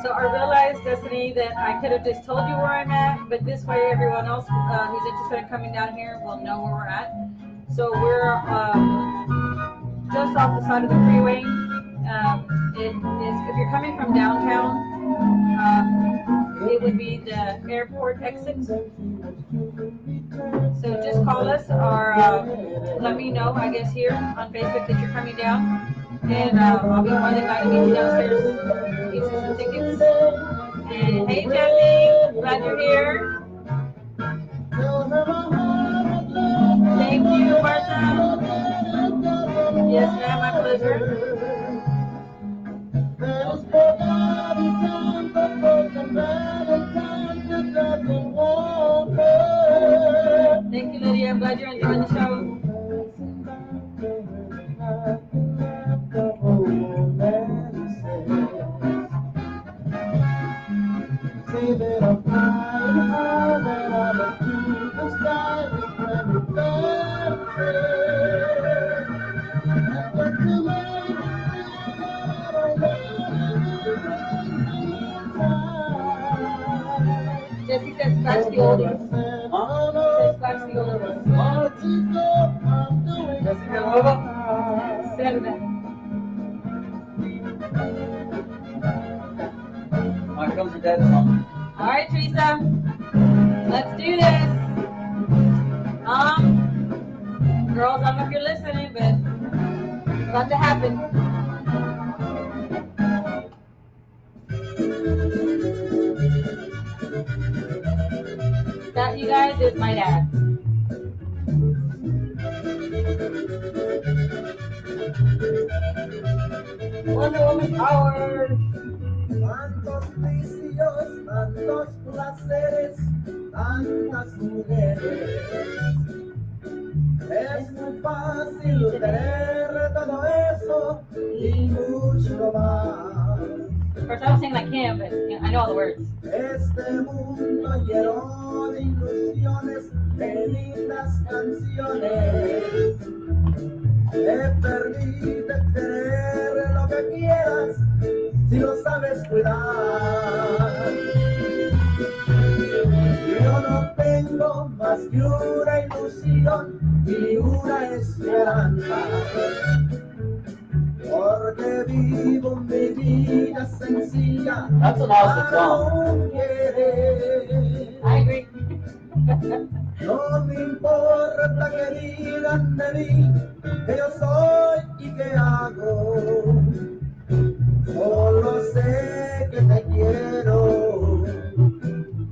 So I realized, Destiny, that I could have just told you where I'm at, but this way everyone else who's interested in coming down here will know where we're at. So we're just off the side of the freeway. It is, if you're coming from downtown, it would be the airport exit. So just call us or let me know, I guess, here on Facebook that you're coming down. And I'll be more than glad to meet you downstairs. Get you some tickets. And hey, Jesse, glad you're here. Thank you, Marsha. Yes, ma'am, my pleasure. Thank you, Lydia. I'm glad you're enjoying the show. Say that I'm flying high, that I'm up to the sky with every and just to make it Jesse says scratch the oldies. Says scratch the oldies. Jesse, de nuevo. Said that. Here comes your dad's song. All right, Teresa, let's do this. Girls, I don't know if you're listening, but it's about to happen. That, you guys, is my dad. Wonder Woman power. tantos vicios, tantos placeres, tantas mujeres. Es muy fácil tener todo eso y mucho más. Of course, I don't sing like him, but you know, I know all the words. Este mundo lleno de ilusiones, de lindas canciones. Te permite tener lo que quieras si lo sabes cuidar. Yo no tengo más que una ilusión y una esperanza, porque vivo mi vida sencilla. That's an awesome song. I agree. No me importa que digan de mí que yo soy y que hago. Solo sé que te quiero,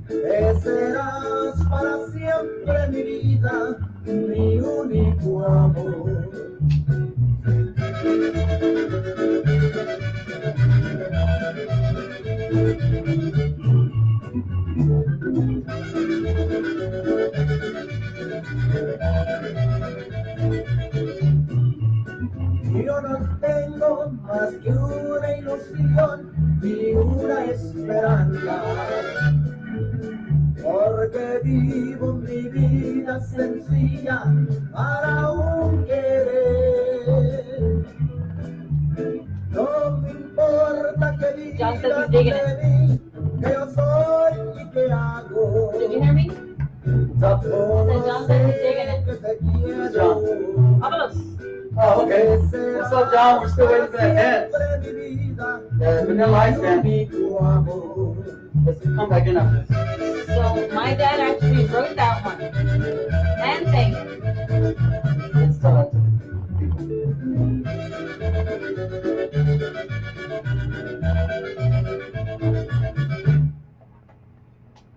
que serás para siempre mi vida, mi único amor. Yo no tengo más que una ilusión y una esperanza, porque vivo mi vida sencilla para un querer. No me importa que digan de mí que yo soy y que hago. Did you hear me? What's up? Said John said he's digging it. Que te quiero. John. Vámonos. Oh, okay. What's up, John? We're still waiting for that dance. The Vanilla Ice dance. Let's come back in after this. So my dad actually wrote that one and sang it. Let's tell that to the people.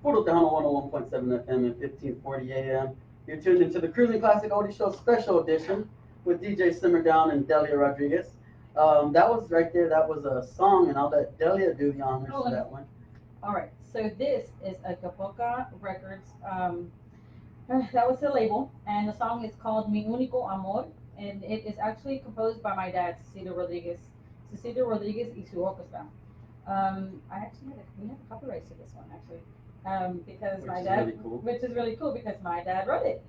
Puro Tejano 101.7 FM and 1540 AM. You're tuned into the Cruising Classic Oldie Show Special Edition with DJ Simmerdown and Delia Rodriguez. That was right there. That was a song, and I'll let Delia do the honors for that one. All right. So this is Acapulco Records. That was the label, and the song is called Mi Único Amor, and it is actually composed by my dad, Cecilia Rodriguez y su orchestra. I actually we have copyrights to this one actually, because Which my is dad, really cool. which is really cool because my dad wrote it.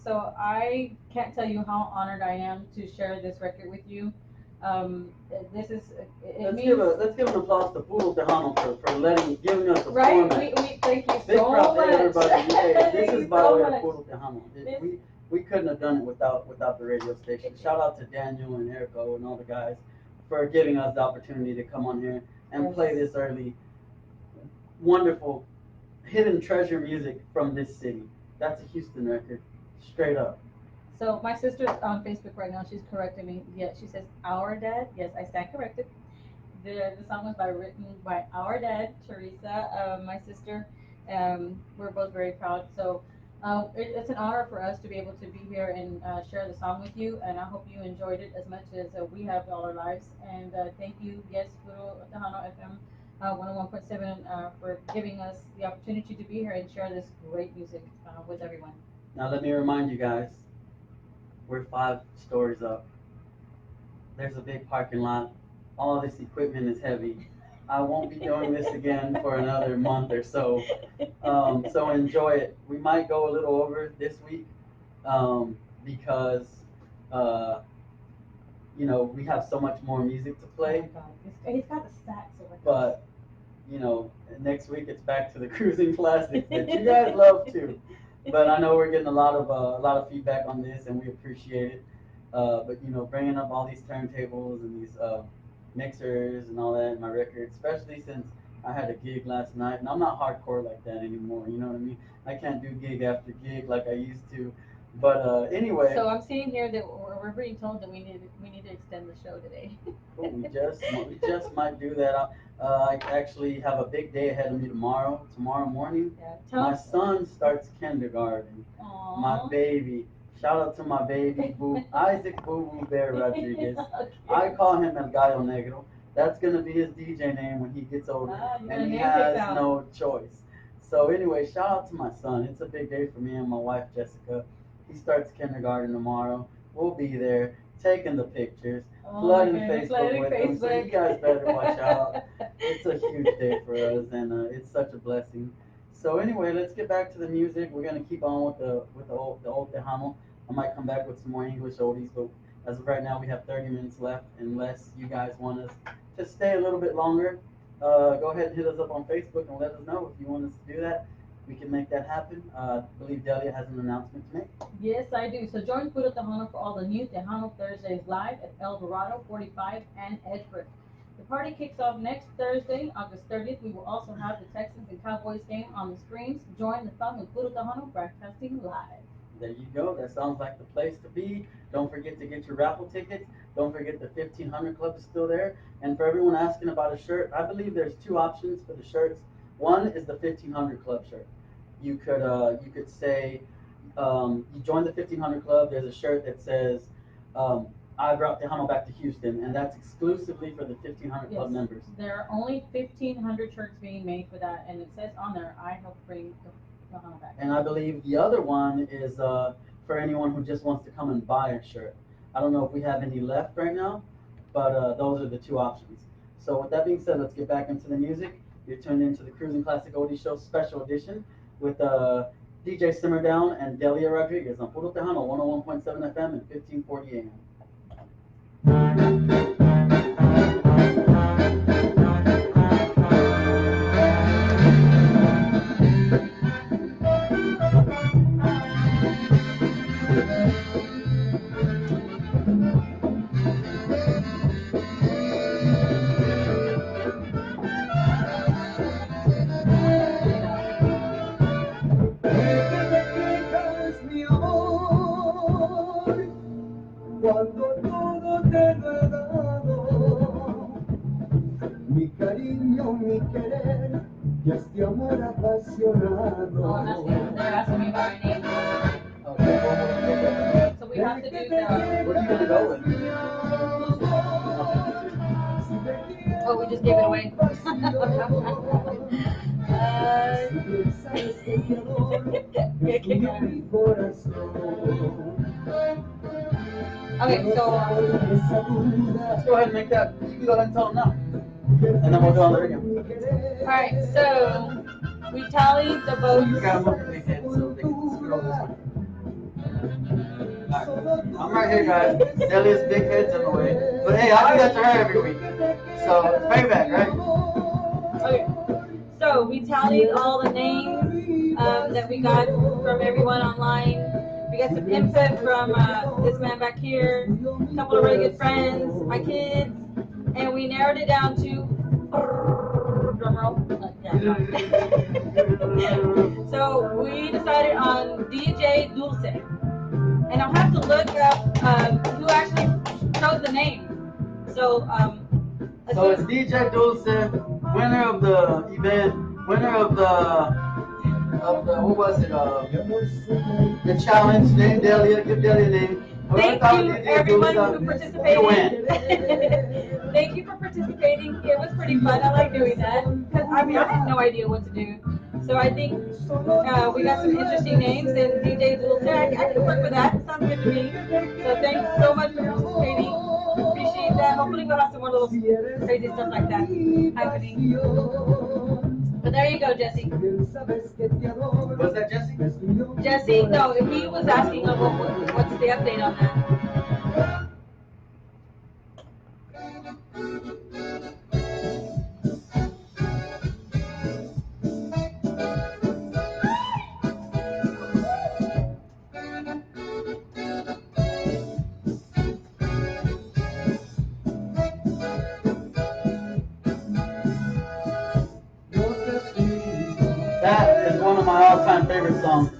So I can't tell you how honored I am to share this record with you. This is it Let's means give an applause to Puro Tejano for giving us a right. format. We thank you Big so props to much. everybody. Hey, Thank this you is by so way of much. Puro Tejano. This- We couldn't have done it without the radio station. Shout out to Daniel and Erico and all the guys for giving us the opportunity to come on here and play this early, wonderful, hidden treasure music from this city. That's a Houston record, straight up. So my sister's on Facebook right now. She's correcting me. Yeah, she says our dad. Yes, I stand corrected. The song was written by our dad, Teresa, my sister. We're both very proud. So it's an honor for us to be able to be here and share the song with you. And I hope you enjoyed it as much as we have all our lives. And thank you, yes, Puro Tejano FM 101.7 for giving us the opportunity to be here and share this great music with everyone. Now let me remind you guys, we're 5 stories up. There's a big parking lot. All this equipment is heavy. I won't be doing this again for another month or so. So enjoy it. We might go a little over this week because we have so much more music to play. Oh my God. He's got the stacks over But next week it's back to the cruising classics that you guys love too. But I know we're getting a lot of feedback on this, and we appreciate it. But bringing up all these turntables and these mixers and all that in my record, especially since I had a gig last night, and I'm not hardcore like that anymore. You know what I mean? I can't do gig after gig like I used to. But anyway. So I'm seeing here that we're being told that we need to extend the show today. Oh, we just might do that. I actually have a big day ahead of me tomorrow morning. Yeah. My son starts kindergarten. Aww. My baby. Shout out to my baby, Isaac Boo Boo Bear Rodriguez. Okay. I call him El Gallo Negro. That's going to be his DJ name when he gets older. And he name has picked out. no choice. So anyway, shout out to my son. It's a big day for me and my wife, Jessica. He starts kindergarten tomorrow. We'll be there, taking the pictures, flooding Facebook with him. So you guys better watch out. It's a huge day for us, and it's such a blessing. So anyway, let's get back to the music. We're gonna keep on with the old Tejano. I might come back with some more English oldies, but as of right now, we have 30 minutes left. Unless you guys want us to stay a little bit longer, go ahead and hit us up on Facebook and let us know if you want us to do that. We can make that happen. I believe Delia has an announcement to make. Yes, I do. So join Puro Tejano for all the new Tejano Thursdays live at El Dorado 45 and Edgeworth. The party kicks off next Thursday, August 30th. We will also have the Texans and Cowboys game on the screens. Join the fun with Puro Tejano broadcasting live. There you go. That sounds like the place to be. Don't forget to get your raffle tickets. Don't forget the 1500 Club is still there. And for everyone asking about a shirt, I believe there's 2 options for the shirts. One is the 1500 Club shirt. You could say you join the 1500 Club. There's a shirt that says I brought Tejano back to Houston, and that's exclusively for the 1500 Club members. There are only 1,500 shirts being made for that, and it says on there, I help bring Tejano back. And I believe the other one is for anyone who just wants to come and buy a shirt. I don't know if we have any left right now, but those are the 2 options. So with that being said, let's get back into the music. You're tuned into the Cruising Classic Oldies Show Special Edition with DJ Simmerdown and Delia Rodriguez on Puro Tejano 101.7 FM and 1540 AM. Cuando todo te lo he dado, mi cariño, mi querer, y este amor apasionado. They're asking me about my name. So we have to do the. What are you gonna go with? Oh, we just gave it away. Okay, so Let's go ahead and make that. You can go ahead and tell them now. And then we'll go on the radio. alright, so we tallied the votes. You got them up in big heads so they can scoot over this way. Alright. I'm right here, guys. Delia's big head's in the way. But hey, I do that to her every week. So it's payback, right? Okay. So we tallied all the names that we got from everyone online. We got some input from this man back here, a couple of really good friends, my kids, and we narrowed it down to drum roll. So we decided on DJ Dulce, and I'll have to look up who actually chose the name. So So it's DJ Dulce, winner of the event, winner of the what was it? The challenge. Name Delia, give Delia a name. Thank you everyone who participated. Thank you for participating. It was pretty fun. I like doing that because I had no idea what to do. So I think we got some interesting names, and DJ Dulce, I can work with that. It sounds good to me. So thanks so much for participating. Appreciate that. Hopefully we'll have some more little crazy stuff like that happening. But there you go, Jesse. Was that Jesse? Jesse, no, he was asking what's the update on that. That is one of my all-time favorite songs.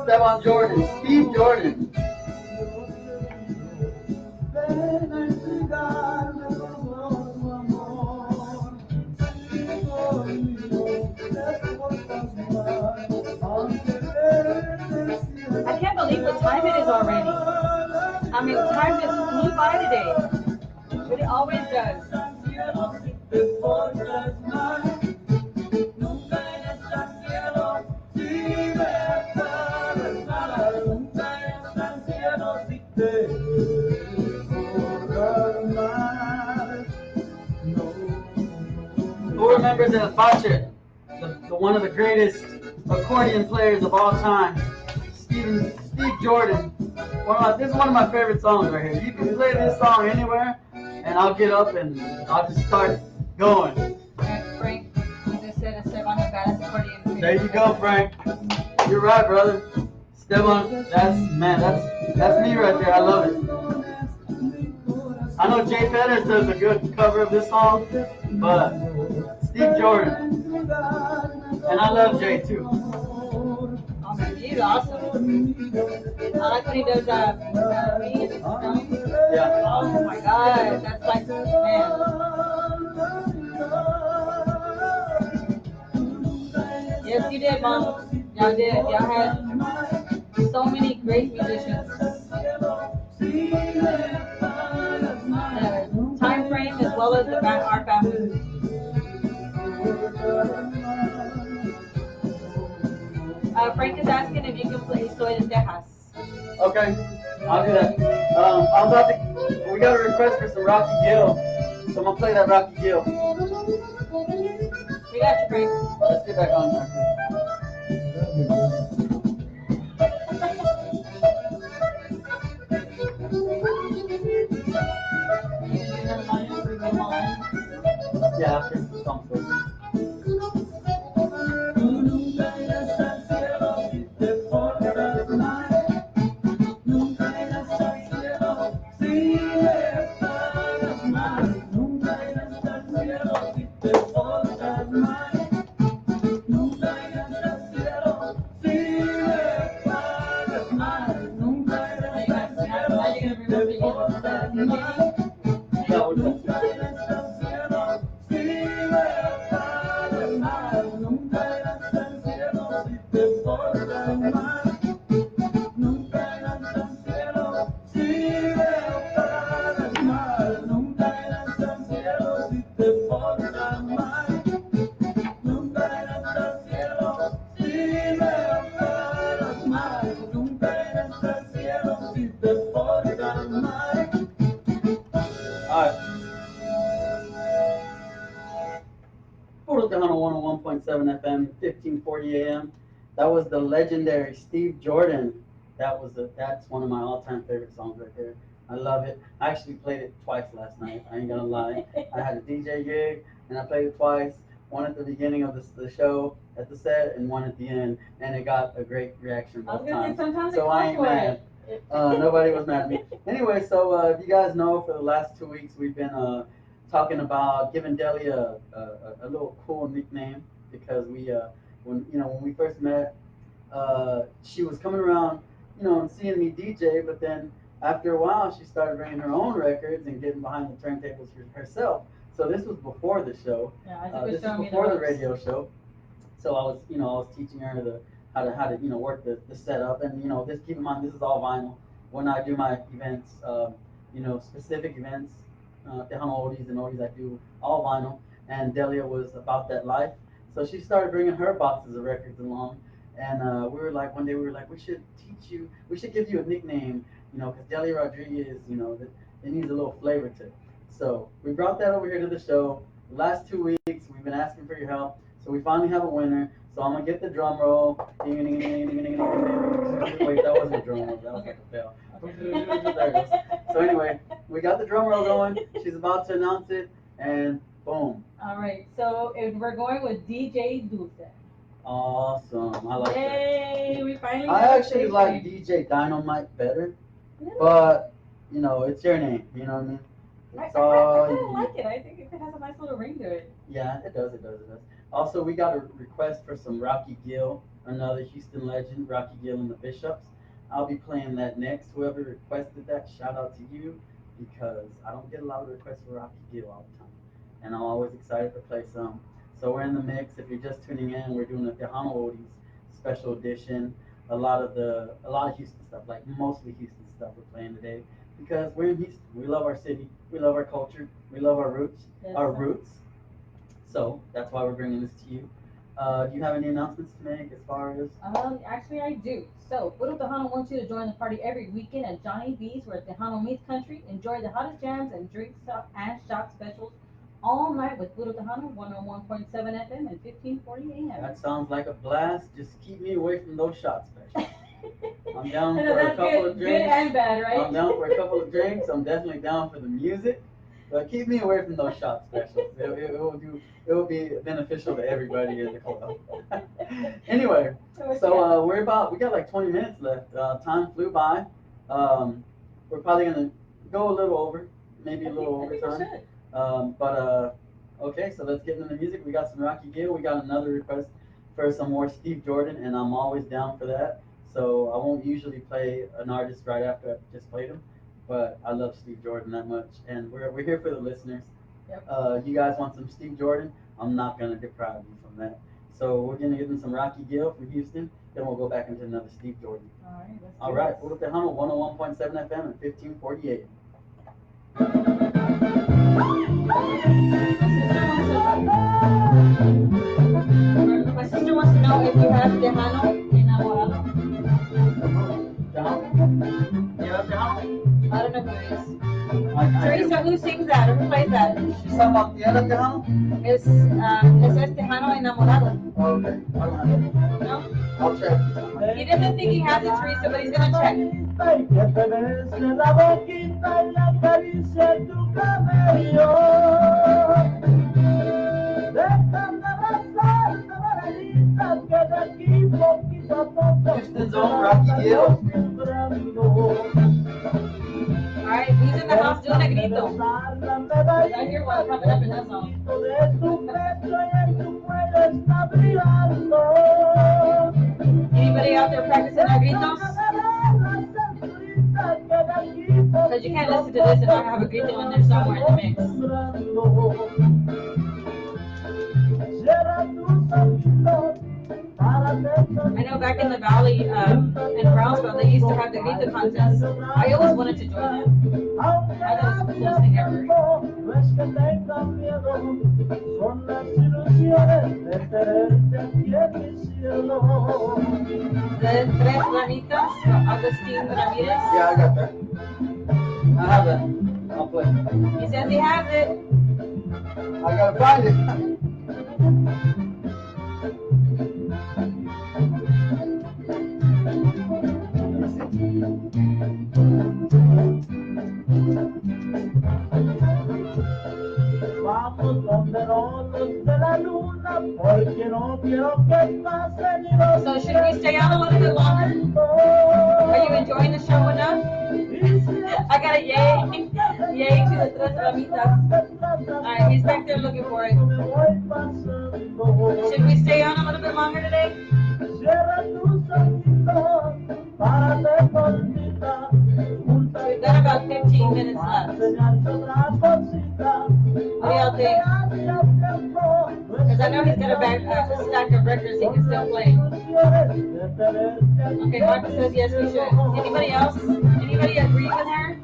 Stephon Jordan, Steve Jordan. I can't believe what time it is already. I mean, time just flew by today. But it always does. Who remembers El Bache, the one of the greatest accordion players of all time, Steve Jordan. This is one of my favorite songs right here. You can play this song anywhere, and I'll get up and I'll just start going. Frank, you just said Esteban the baddest accordion player. There you go, Frank. You're right, brother. Esteban, that's me right there. I love it. I know Jay Pettis does a good cover of this song, but Steve Jordan. And I love Jay too. Oh man, he's awesome. I like when he does me and his drums. Yeah. Oh my god, that's like, man. Yes, you did, Mom. Y'all did. Y'all had so many great musicians. Time frame as well as our family. Frank is asking if you can play Soy de Texas. Okay, I'll do that. We got a request for some Rocky Gill, so I'm gonna play that Rocky Gill. We got you, Frank. Let's get back on there. Yeah, after the song first. Puro Tejano 101.7 FM, 1540 AM. That was the legendary Steve Jordan. That's one of my all-time favorite songs right there. I love it. I actually played it twice last night. I ain't gonna lie. I had a DJ gig and I played it twice. One at the beginning of the show at the set and one at the end, and it got a great reaction I was both gonna say times. sometimes So it I calls ain't for mad. it. Nobody was mad at me. Anyway, so if you guys know, for the last 2 weeks we've been talking about giving Delia a little cool nickname because when we first met, she was coming around, and seeing me DJ, but then after a while, she started bringing her own records and getting behind the turntables herself. So this was before the show. Yeah, I think This it's is showing me before the ropes. radio show. So I was teaching her how to work the setup, and just keep in mind this is all vinyl. When I do my events, specific events, Tejano Oldies and Oldies, I do all vinyl. And Delia was about that life, so she started bringing her boxes of records along. And one day we were like, we should give you a nickname, because Delia Rodriguez, it needs a little flavor to it. So we brought that over here to the show. The last 2 weeks, we've been asking for your help. So we finally have a winner. So I'm gonna get the drum roll. Wait, that wasn't a drum roll. That was like a fail. There it is. So anyway, we got the drum roll going. She's about to announce it, and boom. All right, so we're going with DJ Dulce. Awesome. I like that. Yay, we finally I got a actually safe like name. DJ Dynamite better, Really? but it's your name. You know what I mean? I It's all kind of you. like it. I think it has a nice little ring to it. Yeah, it does. Also, we got a request for some Rocky Gill, another Houston legend, Rocky Gill and the Bishops. I'll be playing that next. Whoever requested that, shout out to you, because I don't get a lot of requests for Rocky Gill all the time, and I'm always excited to play some. So we're in the mix. If you're just tuning in, we're doing the Tejano Oldies special edition. A lot of Houston stuff, like mostly Houston stuff, we're playing today because we're in Houston. We love our city. We love our culture. We love our roots. Yes, our sir. roots. So that's why we're bringing this to you. Do you have any announcements to make as far as? Actually, I do. So, Puro Tejano wants you to join the party every weekend at Johnny B's, where Tejano meets country. Enjoy the hottest jams and drinks and shot specials all night with Puro Tejano, 101.7 FM and 1540 AM. That sounds like a blast. Just keep me away from those shot specials. I'm down So for a that's couple good, of drinks. good and bad, right? I'm down for a couple of drinks. I'm definitely down for the music. But keep me away from those shot specials. It will be beneficial to everybody in the club. Anyway, so we got like 20 minutes left. Time flew by. We're probably gonna go a little over, maybe a little over time. Okay, so let's get into the music. We got some Rocky Gill. We got another request for some more Steve Jordan, and I'm always down for that. So I won't usually play an artist right after I just played him, but I love Steve Jordan that much, and we're here for the listeners. Yep. You guys want some Steve Jordan? I'm not gonna deprive you from that. So we're gonna get in some Rocky Gill from Houston, then we'll go back into another Steve Jordan. All right, Puro Tejano, 101.7 FM and 1548. My sister wants to know if you have Tejano enamorado. I don't know who it is. Teresa, who sings that? Who plays that? She's talking about Delia Tejano? It says Tejano enamorado. Okay, I don't have it. No? I'll check. He doesn't think he has it, Teresa, but he's gonna check. Ay, que te bese la boquita y la caricia de tu cabello. Déjame besarte, Maradita, que de aquí poquito a poco Houston's own Rocky Gill. Alright, he's in the house doing a grito. I hear one coming up in that song. Anybody out there practicing their gritos? Because you can't listen to this and not have a grito in there somewhere in the mix. I know back in the valley, in Brownsville, they used to have the grito contest. I always wanted to join them. I thought it was the coolest thing ever. The Tres Ranitas, Agustin Ramirez. Yeah, I got that. I have that. I'll play. He says he has it. I gotta find it. Let me see. So should we stay on a little bit longer? Are you enjoying the show enough? I got a yay. Yay to the tres ramitas. Alright, he's back there looking for it. Should we stay on a little bit longer today? We've got about 15 minutes left. What do y'all think? Because I know he's got a stack of records he can still play. Okay, Martha says yes, we should. Anybody else? Anybody agree with her?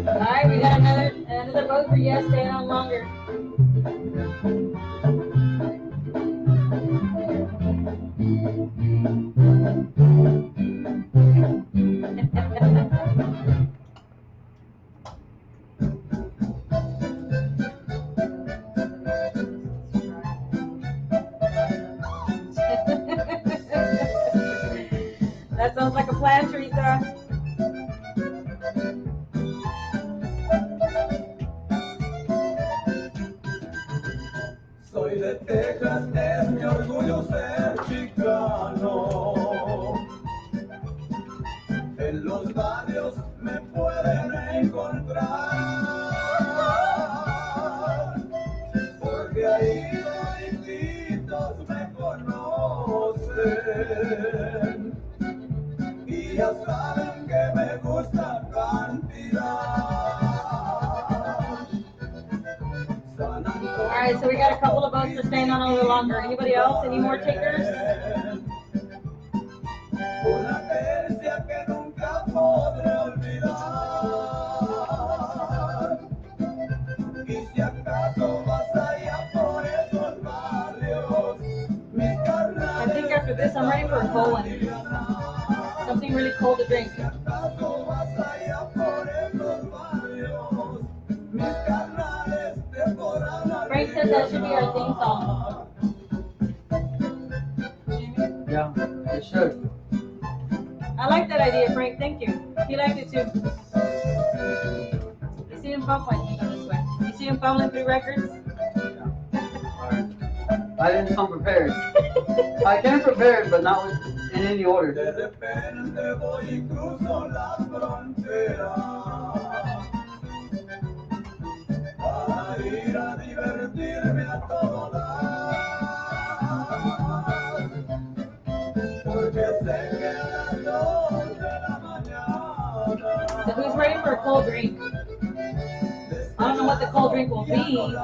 Alright, we got another vote for yes, staying on longer. That sounds like a plan, Teresa. Soy de Texas, es mi orgullo ser chicano. En los barrios me pueden encontrar, porque ahí toditos me conocen y ya saben que me gusta cantidad. Alright, so we got a couple of votes for staying on a little longer. Anybody else? Any more takers? Una herencia que nunca podré olvidar. Y si acaso vas allá por esos barrios, mis carnales. I think after this I'm ready for a cold one. Something really cold to drink. Si acaso vas allá por esos barrios, mis carnales te podrán olvidar. Frank said that should be our theme song. Yeah, it should. I like that idea, Frank. Thank you. He liked it too. You see him fumbling this way. You see him fumbling through records? I didn't come prepared. I came prepared, but not in any order. De repente voy y cruzo la frontera para ir a divertirme a todo dar, porque sé que a las 2 de la mañana. So who's ready for a cold drink? I don't know what the cold drink will be, but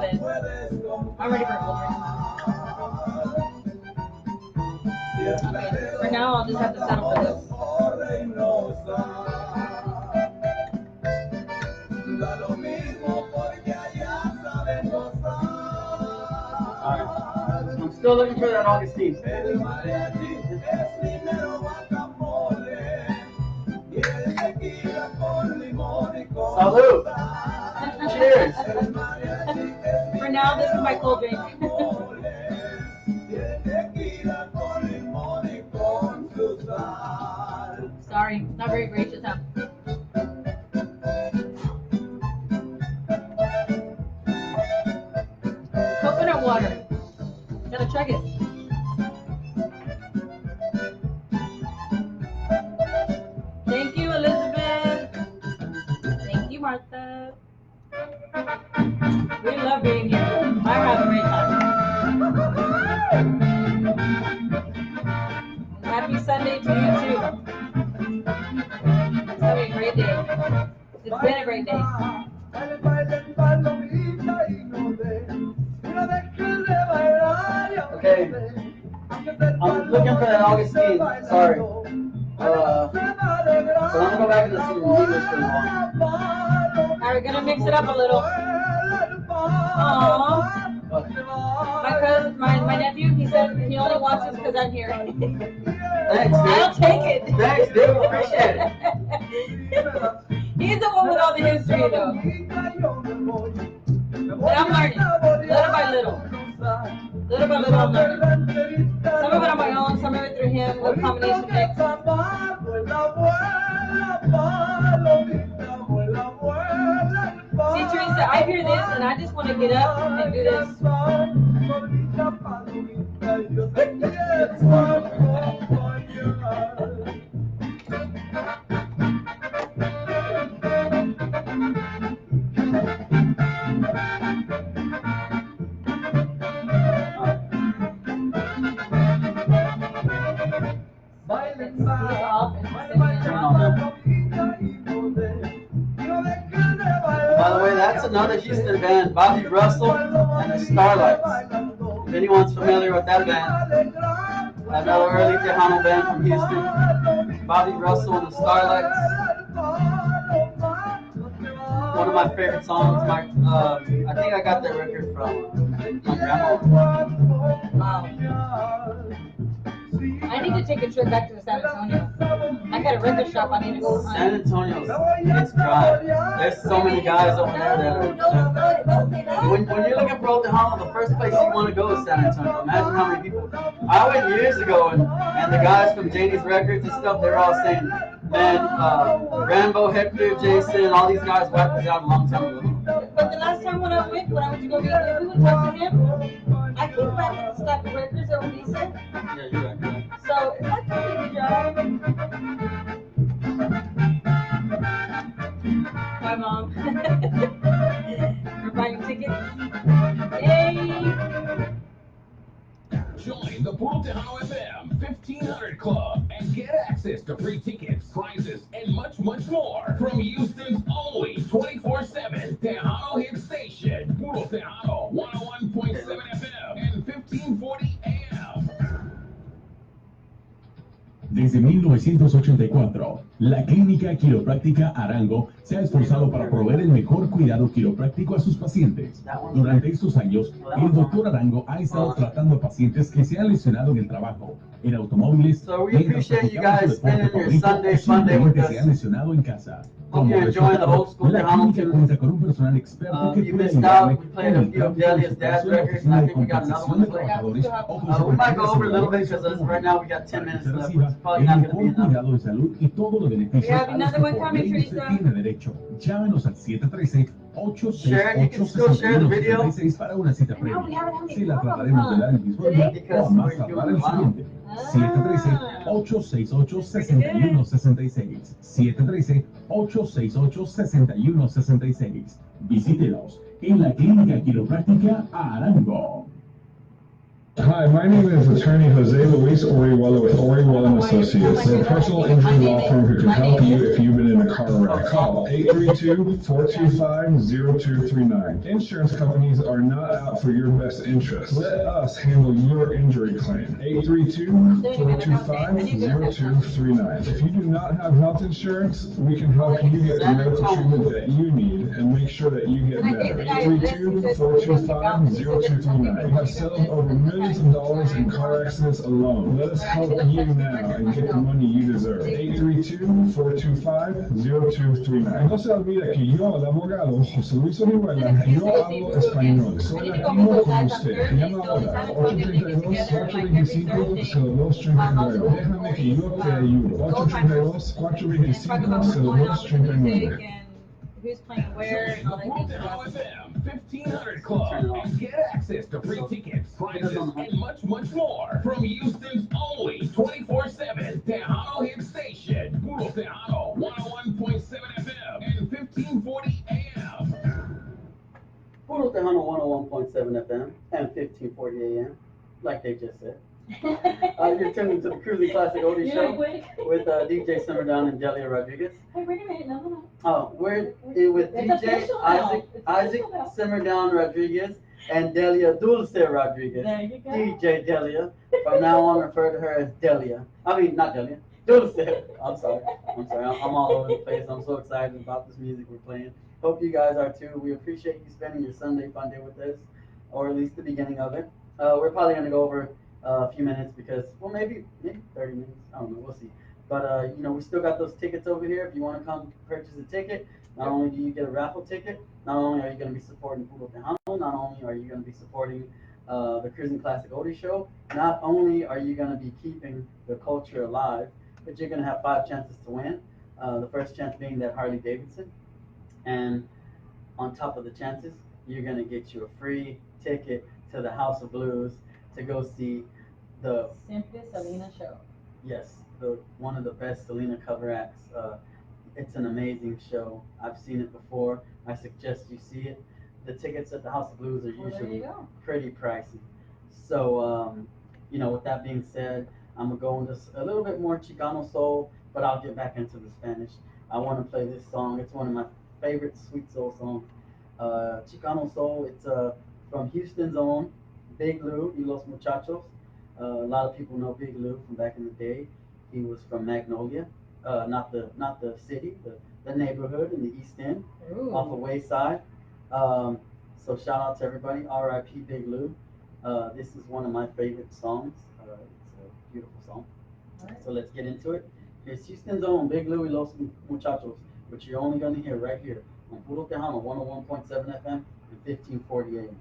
I'm ready for a cold drink. Okay, for now I'll just have to settle for this. I'm still looking for that Augustine. Salud! Cheers! For now, this is my cold drink. Sorry, not very gracious, huh? Coconut water. Gotta chug it. Thank you, Elizabeth. Thank you, Martha. We love being here. I have a great time. Happy Sunday to you too. It's having a great day. It's been a great day. Okay, I'm looking for that Augustine. Sorry. So I'm gonna go back and listen to English for now. Alright, we're gonna mix it up a little. Aww. My nephew, he said he only wants us because I'm here. Thanks, dude. I'll take it. Thanks, dude. Appreciate it. He's the one with all the history, though. But I'm learning, little by little. Little by little, I'm learning. Some of it on my own, some of it through him, with combination mix. I just want to get up and do this. He's off and sitting By the way, that's another Houston band, Bobby Russell and the Starlights. If anyone's familiar with that band, another early Tejano band from Houston, Bobby Russell and the Starlights. One of my favorite songs. I think I got that record from my grandma. Wow. I need to take a trip back to San Antonio. I got a record shop I need to go San hunt. Antonio, it's dry. There's so many guys over there that are. When you're looking for Old Tejano, the first place you want to go is San Antonio. Imagine how many people. I went years ago, and the guys from Janie's Records and stuff, they're all saying, man, Rambo, Hector, Jason, all these guys wiped us out a long time ago. But the last time when I went to go meet him, we would talk to him. I keep finding stock records over these. Yeah, you're right. So it's like a good job. My mom. We're buying tickets. Yay! Join the Puro Tejano FM 1500 Club and get access to free tickets, prizes, and much, much more from Houston's only 24/7 Tejano hit station, Puro Tejano 101.7 FM and 1540 AM. Desde 1984, la Clínica Quiropráctica Arango se ha esforzado para proveer el mejor cuidado quiropráctico a sus pacientes. Durante estos años, el doctor Arango ha estado tratando a pacientes que se han lesionado en el trabajo, en automóviles, So we appreciate you guys spending your Sunday fun day with que se han us. lesionado en casa. Hope you're enjoying the old school La Tejano clínica tunes. cuenta con un personal experto que You puede missed ayudarle out. We played a con el few of cambio de Delia's dad's situación, records, and I think we got another compensación one de to play. trabajadores o We might go over a little bit consecuencias because right now we got 10 minutes left. It's probably el not mejor going to be enough. cuidado de salud y todos los beneficios We have a los another que one por coming, ley usted Teresa. tiene derecho. Llámenos al 713-868-6166 Share, you can still share the video. para una cita And now we previa. haven't had Se any la problems, trataremos de huh? dar el mismo día Today? o a más tardar el siguiente. 713-868-6166 713-868-6166. Visítenos en la Clínica Quiropráctica Arango. Hi, my name is attorney Jose Luis Orihuela with Orihuela and Associates. We're a personal injury law firm who can help you if you've been in a car wreck. Call 832-425-0239. Insurance companies are not out for your best interest. Let us handle your injury claim. 832-425-0239. If you do not have health insurance, we can help you get the medical treatment that you need and make sure that you get better. 832-425-0239. We have settled over millions of dollars in car accidents alone. Let us help you now and get the money you deserve. 832-425-0239. No se olvide que yo, el abogado José Luis Orihuela, yo hablo español. Soy latino como usted. Llama ahora 832-425-0239. Déjame que yo te ayudo. 832-425-0239. Who's playing where and all that Puro good Tejano stuff. FM 1500 Club and get access to free tickets, prizes, and much, much more from Houston's only 24/7 Tejano hit station, Puro Tejano 101.7 FM and 1540 AM. Puro Tejano 101.7 FM and 1540 AM, like they just said. You're tuning to the Cruising Classic Oldies You Show know, quick. with DJ Summerdown and Delia Rodriguez. Hey, wait a minute, no. We're with It's DJ official now. It's Isaac official now. Summerdown Rodriguez and Delia Dulce Rodriguez. There you go. DJ Delia. From now on, refer to her as Delia. I mean, not Delia. Dulce. I'm sorry. I'm all over the place. I'm so excited about this music we're playing. Hope you guys are too. We appreciate you spending your Sunday fun day with us, or at least the beginning of it. We're probably going to go over a few minutes because, well, maybe 30 minutes. I don't know. We'll see. But, we still got those tickets over here. If you want to come purchase a ticket, not only do you get a raffle ticket, not only are you going to be supporting Puro Tejano, not only are you going to be supporting the Cruising Classic Oldies Show, not only are you going to be keeping the culture alive, but you're going to have 5 chances to win. The first chance being that Harley Davidson. And on top of the chances, you're gonna get you a free ticket to the House of Blues to go see the Simply Selena show. yes, the one of the best Selena cover acts. It's an amazing show. I've seen it before. I suggest you see it. The tickets at the House of Blues are Well, there you usually go. pretty pricey. So, with that being said, I'm gonna go into a little bit more Chicano soul, but I'll get back into the Spanish. I want to play this song. It's one of my favorite sweet soul songs. Chicano soul. It's from Houston's own Big Lou y Los Muchachos. A lot of people know Big Lou from back in the day. He was from Magnolia, not the city, the neighborhood in the East End, off of Wayside. So shout out to everybody. R.I.P. Big Lou. This is one of my favorite songs. It's a beautiful song. So let's get into it. Here's Houston's own Big Lou y Los Muchachos, which you're only going to hear right here on Puro Tejano 101.7 FM and 1540 AM.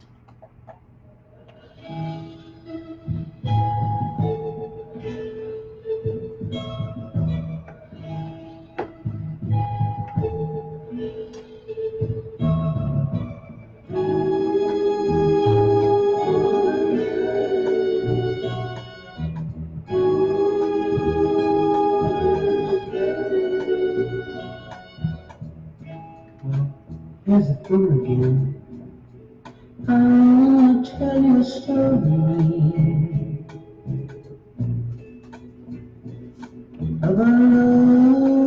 Here's the thing again. I wanna tell you a story about love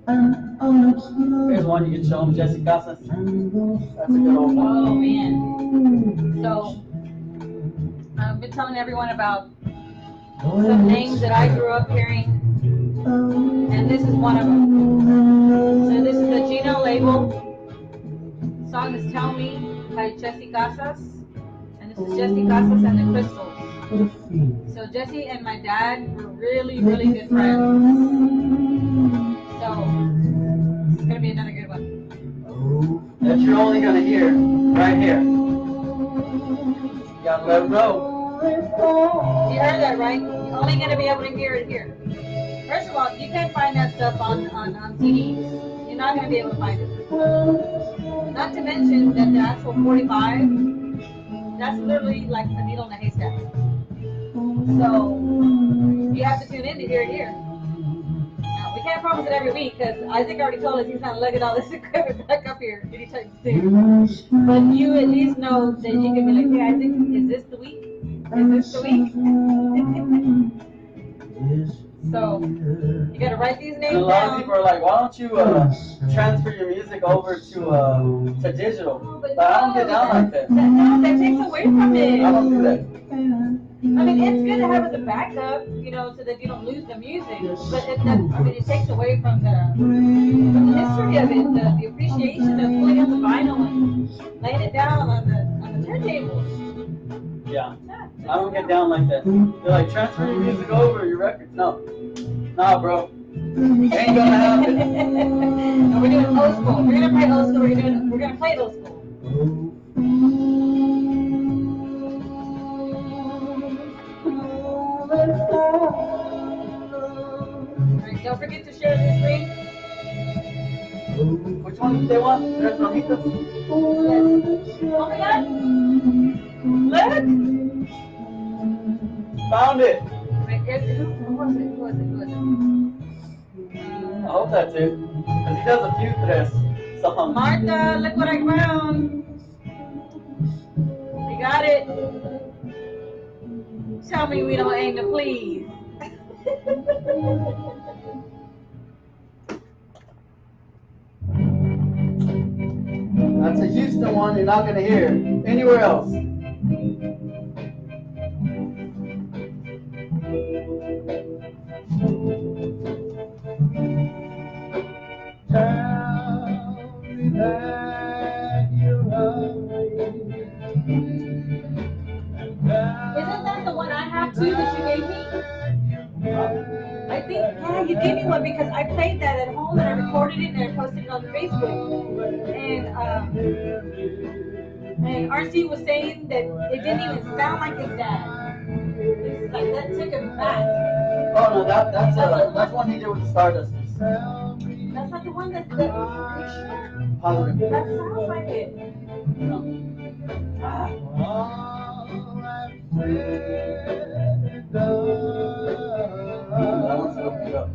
and all its Here's love. one you can show them, Jesse Casas. That's a good old Oh one. man. So I've been telling everyone about some names that I grew up hearing, and this is one of them. So this is the Gino label. The song is Tell Me by Jesse Casas, and this is Jesse Casas and the Crystals. So Jesse and my dad were really, really good friends. So it's gonna be another good one. That you're only going to hear right here. You got to let it roll. You heard that, right? You're only gonna be able to hear it here. First of all, you can't find that stuff on CDs. You're not gonna be able to find it. Not to mention that the actual 45, that's literally like a needle in a haystack. So you have to tune in to hear it here. Now, we can't promise it every week because Isaac already told us he's gonna lug all this equipment back up here anytime soon. But you at least know that you can be like, hey Isaac, is this the week? Is this the week? So you gotta write these names And a lot of down. people are like, why don't you transfer your music over to digital? Oh, But I don't get down like that. No, that takes away from it. I don't do that. I mean, it's good to have as a backup, so that you don't lose the music. But it takes away from the history of it, the appreciation of pulling out the vinyl and laying it down on the turntables. Yeah. I don't get down like that. They're like, transfer your music over, your records. No. Nah, bro. Ain't gonna happen. And we're doing old school. We're gonna play old school. We're gonna play old school. Alright, don't forget to share the screen. Which one do they want? Tres Rojitas? Oh my god! Let it! Found it. Wait, who was it? I hope that's it. Because he does a few Tres songs. Martha, look what I found. We got it. Tell me we don't aim to please. That's a Houston one you're not going to hear anywhere else. Tell me that you love me. Isn't that the one I have too that you gave me? I think, yeah, you gave me one because I played that at home and I recorded it and I posted it on Facebook. And RC was saying that it didn't even sound like his dad. It's like that took him back. Oh no, that's one he did with the Stardusters. That's not the one that you sure? Positive. That sounds like it. No. Ah. That one's a little beat up.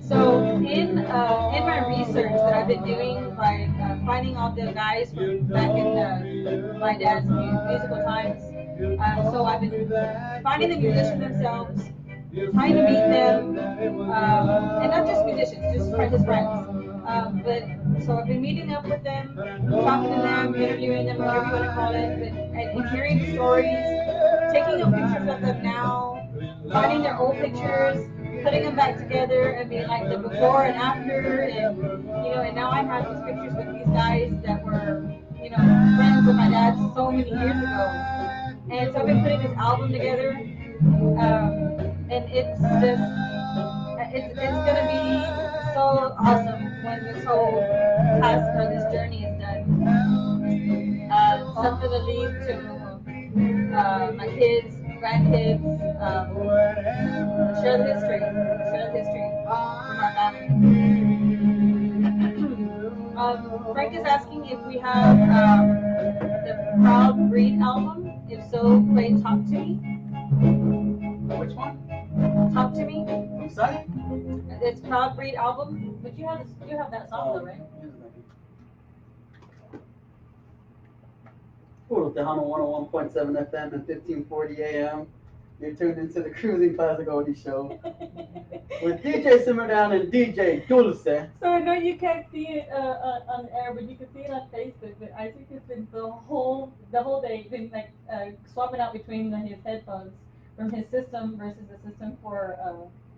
So in my research that I've been doing, like finding all the guys from back in my dad's musical times, so I've been finding the musicians themselves, trying to meet them, and not just musicians, just his friends. But so I've been meeting up with them, talking to them, interviewing them, whatever you want to call it, and hearing stories, taking up pictures of them now, finding their old pictures, putting them back together and being like the before and after, and and now I have these pictures with these guys that were friends with my dad so many years ago, and so I've been putting this album together, and it's just it's gonna be so awesome when this whole task or this journey is done. Something to leave to my kids, grandkids, share the history from our family. Frank is asking if we have the Proud Breed album. If so, play Talk to Me. Which one? Talk to Me. From Sunny? It's Proud Breed album, but you have that song though, right? Puro Tejano 101.7 FM and 1540 AM. You're tuned into the Cruising Classic Oldies Show with DJ Simmerdown and DJ Dulce. So I know you can't see it on air, but you can see it on Facebook. But Isaac has been the whole day been like swapping out between his headphones from his system versus the system for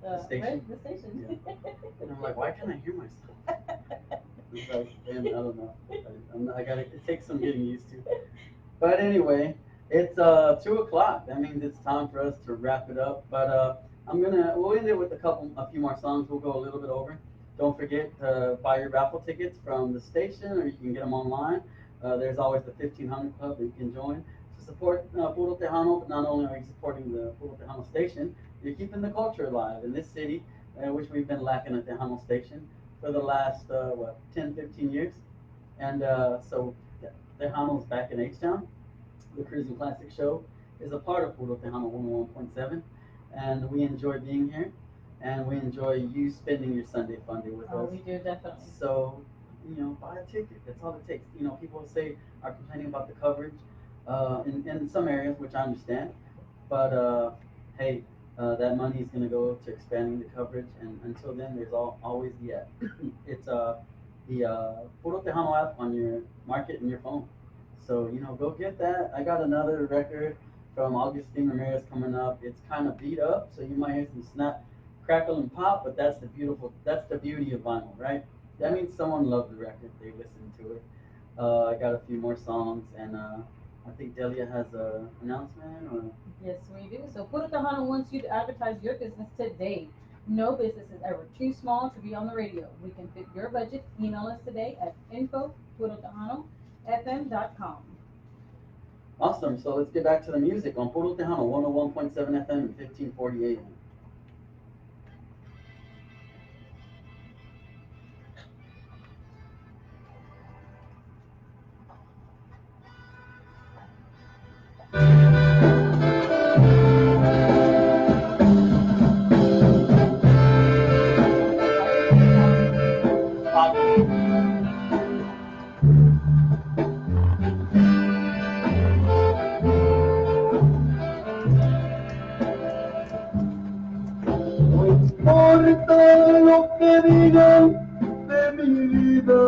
The station. The station. Yeah. And I'm like, why can't I hear myself? It's like, man, I don't know. It takes some getting used to. But anyway, it's 2:00. That means it's time for us to wrap it up. But we'll end it with a few more songs. We'll go a little bit over. Don't forget to buy your raffle tickets from the station, or you can get them online. There's always the 1500 Club that you can join to support Puro Tejano. But not only are you supporting the Puro Tejano station, you're keeping the culture alive in this city, which we've been lacking a Tejano station for the last 10, 15 years. And so Tejano's back in H-Town. The Cruising Classic Show is a part of Puro Tejano 101.7, and we enjoy being here, and we enjoy you spending your Sunday fun day with us. Oh, we do, definitely. So, buy a ticket. That's all it takes. People are complaining about the coverage in some areas, which I understand, but hey, that money is going to go to expanding the coverage, and until then, there's always the app. It's the Puro Tejano app on your market and your phone. So, go get that. I got another record from Augustine Ramirez coming up. It's kind of beat up, so you might hear some snap, crackle, and pop, but that's the beauty of vinyl, right? That means someone loved the record. They listened to it. I got a few more songs, and I think Delia has an announcement. Or... Yes, we do. So Puro Tejano wants you to advertise your business today. No business is ever too small to be on the radio. We can fit your budget. Email us today at info@purotejano.fm.com. Awesome. So let's get back to the music on Puro Tejano 101.7 FM and 1540 AM. Importa lo que digan de mi vida,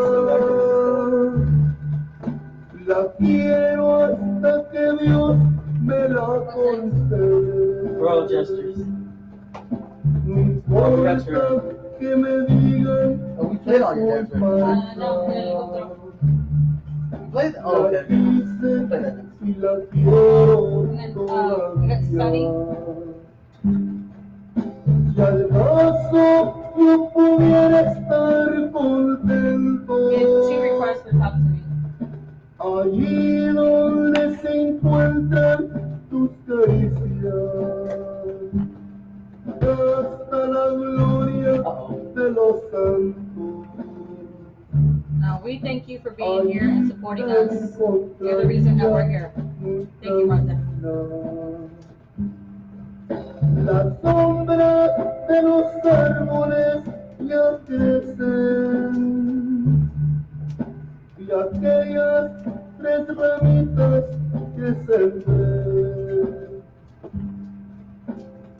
la quiero hasta que Dios me la conceda. Royal gestures. No importa que me digan Oh, we played all your dance records. No, helicóptero. We played. Oh, okay. la quise Play that next. y la quiero And then, we got Sunny. Si al caso yo pudiera estar contento, We had 2 requests for Talk to Me. allí donde se encuentra tus caricias, hasta la gloria de los santos. We thank you for being here and supporting us. You're the reason that we're here. Thank you, Martha. La sombra de los árboles ya crecen y aquellas tres ramitas que se ven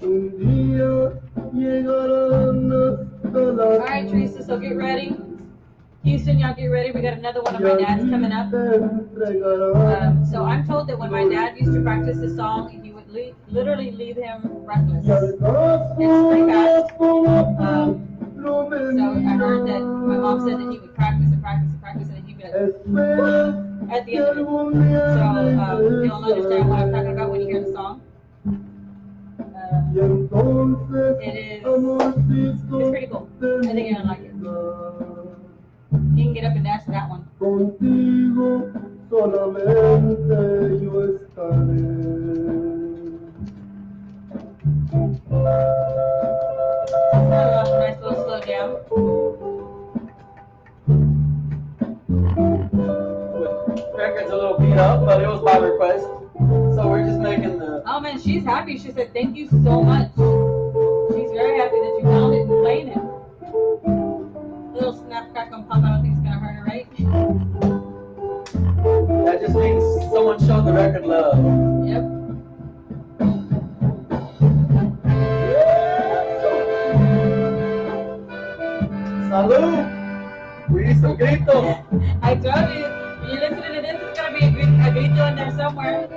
un día llegarán hasta la. All right, Teresa, so get ready. Houston, y'all get ready. We got another one of my dad's coming up. So I'm told that when my dad used to practice this song, he would literally leave him breathless. It's pretty fast. So I heard that my mom said that he would practice and practice and practice, and he'd be like, at the end of it. So you'll understand what I'm talking about when you hear the song. It's pretty cool. I think you're gonna like it. You can get up and dance to that one. Contigo solamente yo estaré. Nice little slow jam. Record's a little beat up, but it was by request. So we're just making the. Oh man, she's happy. She said, thank you so much. She's very happy that you found it and played it. Little snap, crackle, and pop. I don't think it's gonna hurt her, right? That just means someone showed the record love. Yep. Salud! We need some gritos. I told you, when you're listening to this, it's gonna be a grito in there somewhere.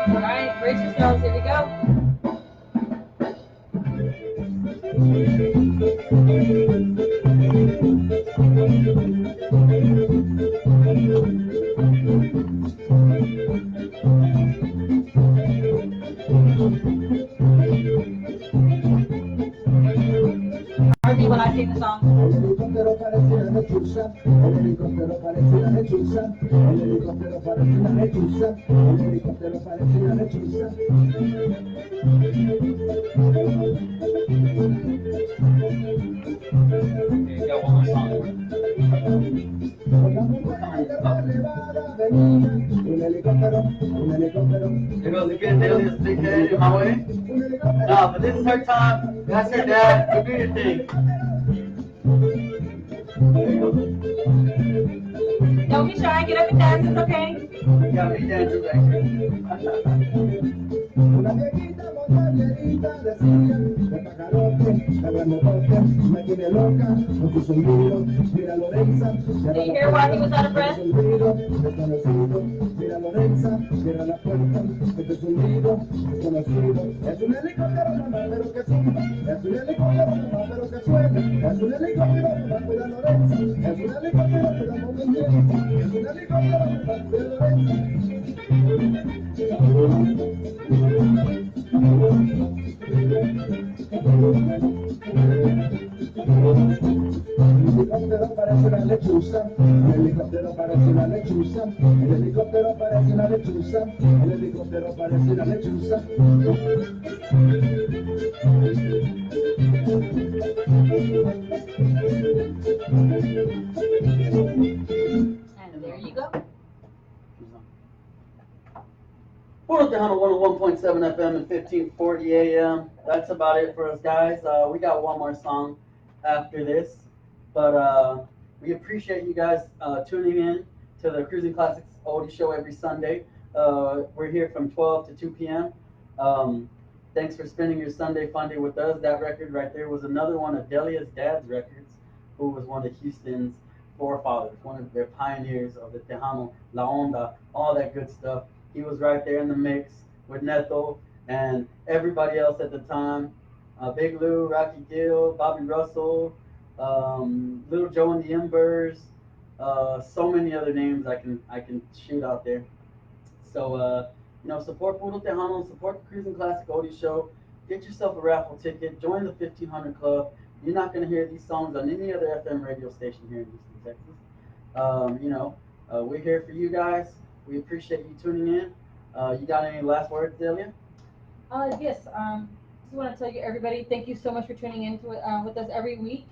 Alright, brace yourselves, here we go. RB when I sing the song. El helicóptero parece una lechuza, el helicóptero parece una lechuza, el helicóptero parece una lechuza, el helicóptero parece una lechuza. Okay, got one more song. Con la montaña elevada venía un helicóptero, un helicóptero. There goes again, Delia's big head in my way. Un helicóptero. No, but this is her time. That's her dad. You do your thing. There you go. Don't be shy, get up and dance, it's okay. You got me dancing back here. Una viejita montañerita decía, el pajarote, la grandote, me tiene loca, con su zumbido, mira Lorenza, Did you hear why he was out of breath? zumbido, desconocido, mira Lorenza, cierra la puerta, este zumbido, desconocido, es un helicóptero mamá, pero que zumba, es un helicóptero mamá, pero que suena, es un helicóptero mamá, cuida Lorenza, es un helicóptero cuida movimiento, es un helicóptero mamá, cuida Lorenza. El helicóptero parece una lechuza, el helicóptero parece una lechuza, el helicóptero parece una lechuza, el helicóptero parece una lechuza. And there you go. Puro Tejano 101.7 FM and 1540 AM. That's about it for us, guys. We got one more song after this, but we appreciate you guys tuning in to the Cruising Classics Oldie Show every Sunday. We're here from 12 to 2 p.m. Thanks for spending your Sunday fun day with us. That record right there was another one of Delia's dad's records, who was one of Houston's forefathers, one of their pioneers of the Tejano, La Onda, all that good stuff. He was right there in the mix with Neto and everybody else at the time. Big Lou, Rocky Gill, Bobby Russell, Little Joe and the Embers, so many other names I can shoot out there. So Support Puro Tejano, support the Cruising Classic Oldies show. Get yourself a raffle ticket. Join the 1500 Club. You're not going to hear these songs on any other FM radio station here in Houston, Texas. We're here for you guys. We appreciate you tuning in. You got any last words, Delia? Yes. Just want to tell you, everybody, thank you so much for tuning in with us every week.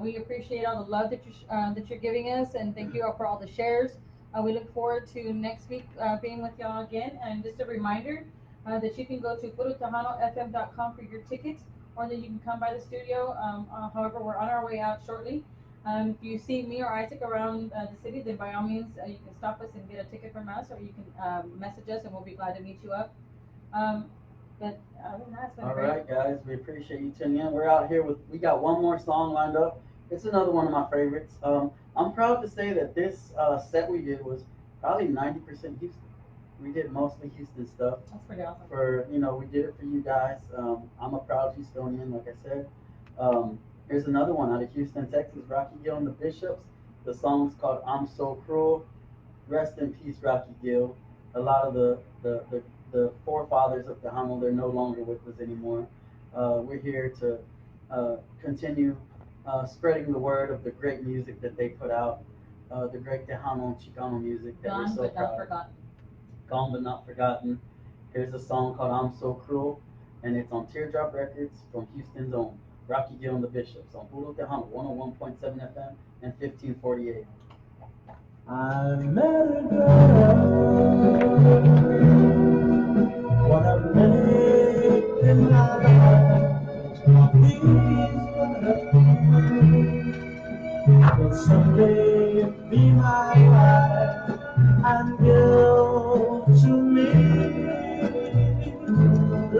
We appreciate all the love that you're giving us, and thank you all for all the shares. We look forward to next week being with y'all again. And just a reminder that you can go to purotejanofm.com for your tickets, or that you can come by the studio. However, we're on our way out shortly. If you see me or Isaac around the city, then by all means, you can stop us and get a ticket from us, or you can message us, and we'll be glad to meet you up. But other than that, it's been All great. right, guys, we appreciate you tuning in. We're out here we got one more song lined up. It's another one of my favorites. I'm proud to say that this set we did was probably 90% Houston. We did mostly Houston stuff. That's pretty awesome. We did it for you guys. I'm a proud Houstonian, like I said. Here's another one out of Houston, Texas, Rocky Gill and the Bishops. The song's called I'm So Cruel. Rest in peace, Rocky Gill. A lot of the forefathers of Tejano, they're no longer with us anymore. We're here to continue spreading the word of the great music that they put out, the great Tejano and Chicano music that we're Gone so but proud not of. forgotten. Gone but not forgotten. Here's a song called I'm So Cruel, and it's on Teardrop Records from Houston's own Rocky Gill and the Bishops on Puro Tejano, 101.7 FM and 1548. I met a girl, what a make in my life, will someday be my wife and give to me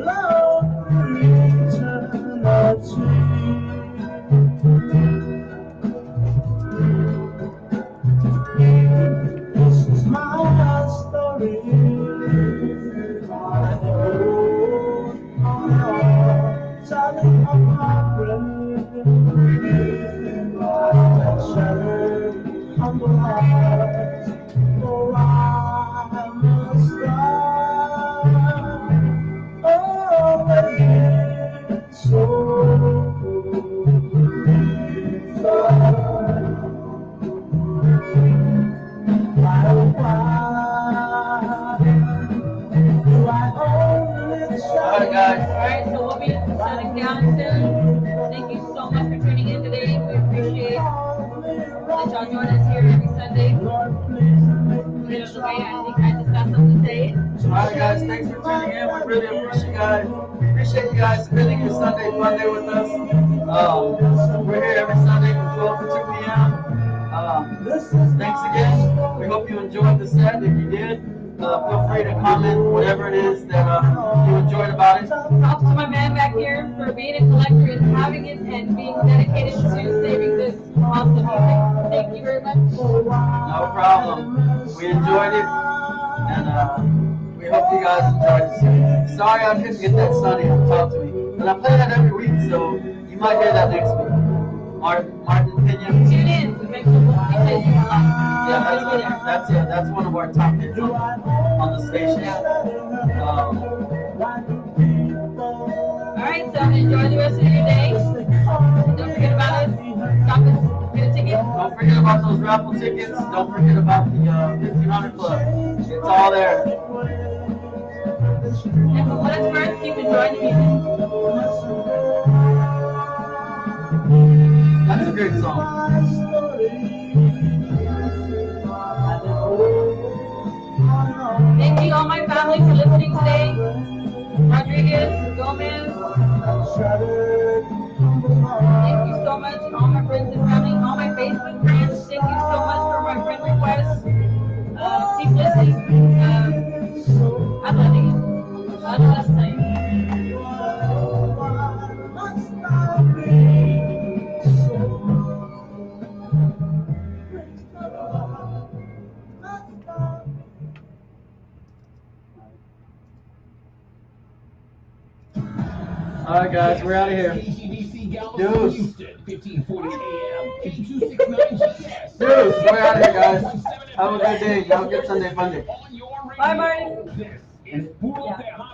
love eternity. This is my story. I know, telling of heartbreak, that shattered humble heart. For I must die. Oh, baby, so Alright, guys. Alright, so we'll be shutting down soon. Thank you so much for tuning in today. We appreciate that y'all join us here every Sunday. Get out of the way. I just got something to say. Alright, guys, thanks for tuning in. We really appreciate you guys spending your Sunday fun day with us. We're here every Sunday from 12 to 2 p.m. Thanks again. We hope you enjoyed the set. If you did, feel free to comment whatever it is that you enjoyed about it. Props to my man back here for being a collector and having it and being dedicated to saving this awesome music. Thank you very much. No problem. We enjoyed it, and we hope you guys enjoyed it. Sorry I couldn't get that Sunny to talk to me, but I play that every week, so you might hear that next week. Martin Pena. Tune in. We make some plays a lot. Yeah, that's one of our top hits on the station. Alright, so enjoy the rest of your day. Don't forget about us. Stop and get a ticket. Don't forget about those raffle tickets. Don't forget about the 1500 Club. It's all there. And for what it's worth, keep enjoying the music. That's a great song. Thank you all my family for listening today. Rodriguez, Gomez. Thank you so much, all my friends and family, all my Facebook friends. Thank you so much for my friend requests. Keep listening. I love you. I love you. Alright, guys, we're out of here. KCDC Galveston, Deuce. Houston, 1540 AM, K269GS. Deuce, we're out of here, guys. Have a good day. Have a good Sunday, Monday. On your radio. Bye, Martin. This is es Puro Yeah. Tejano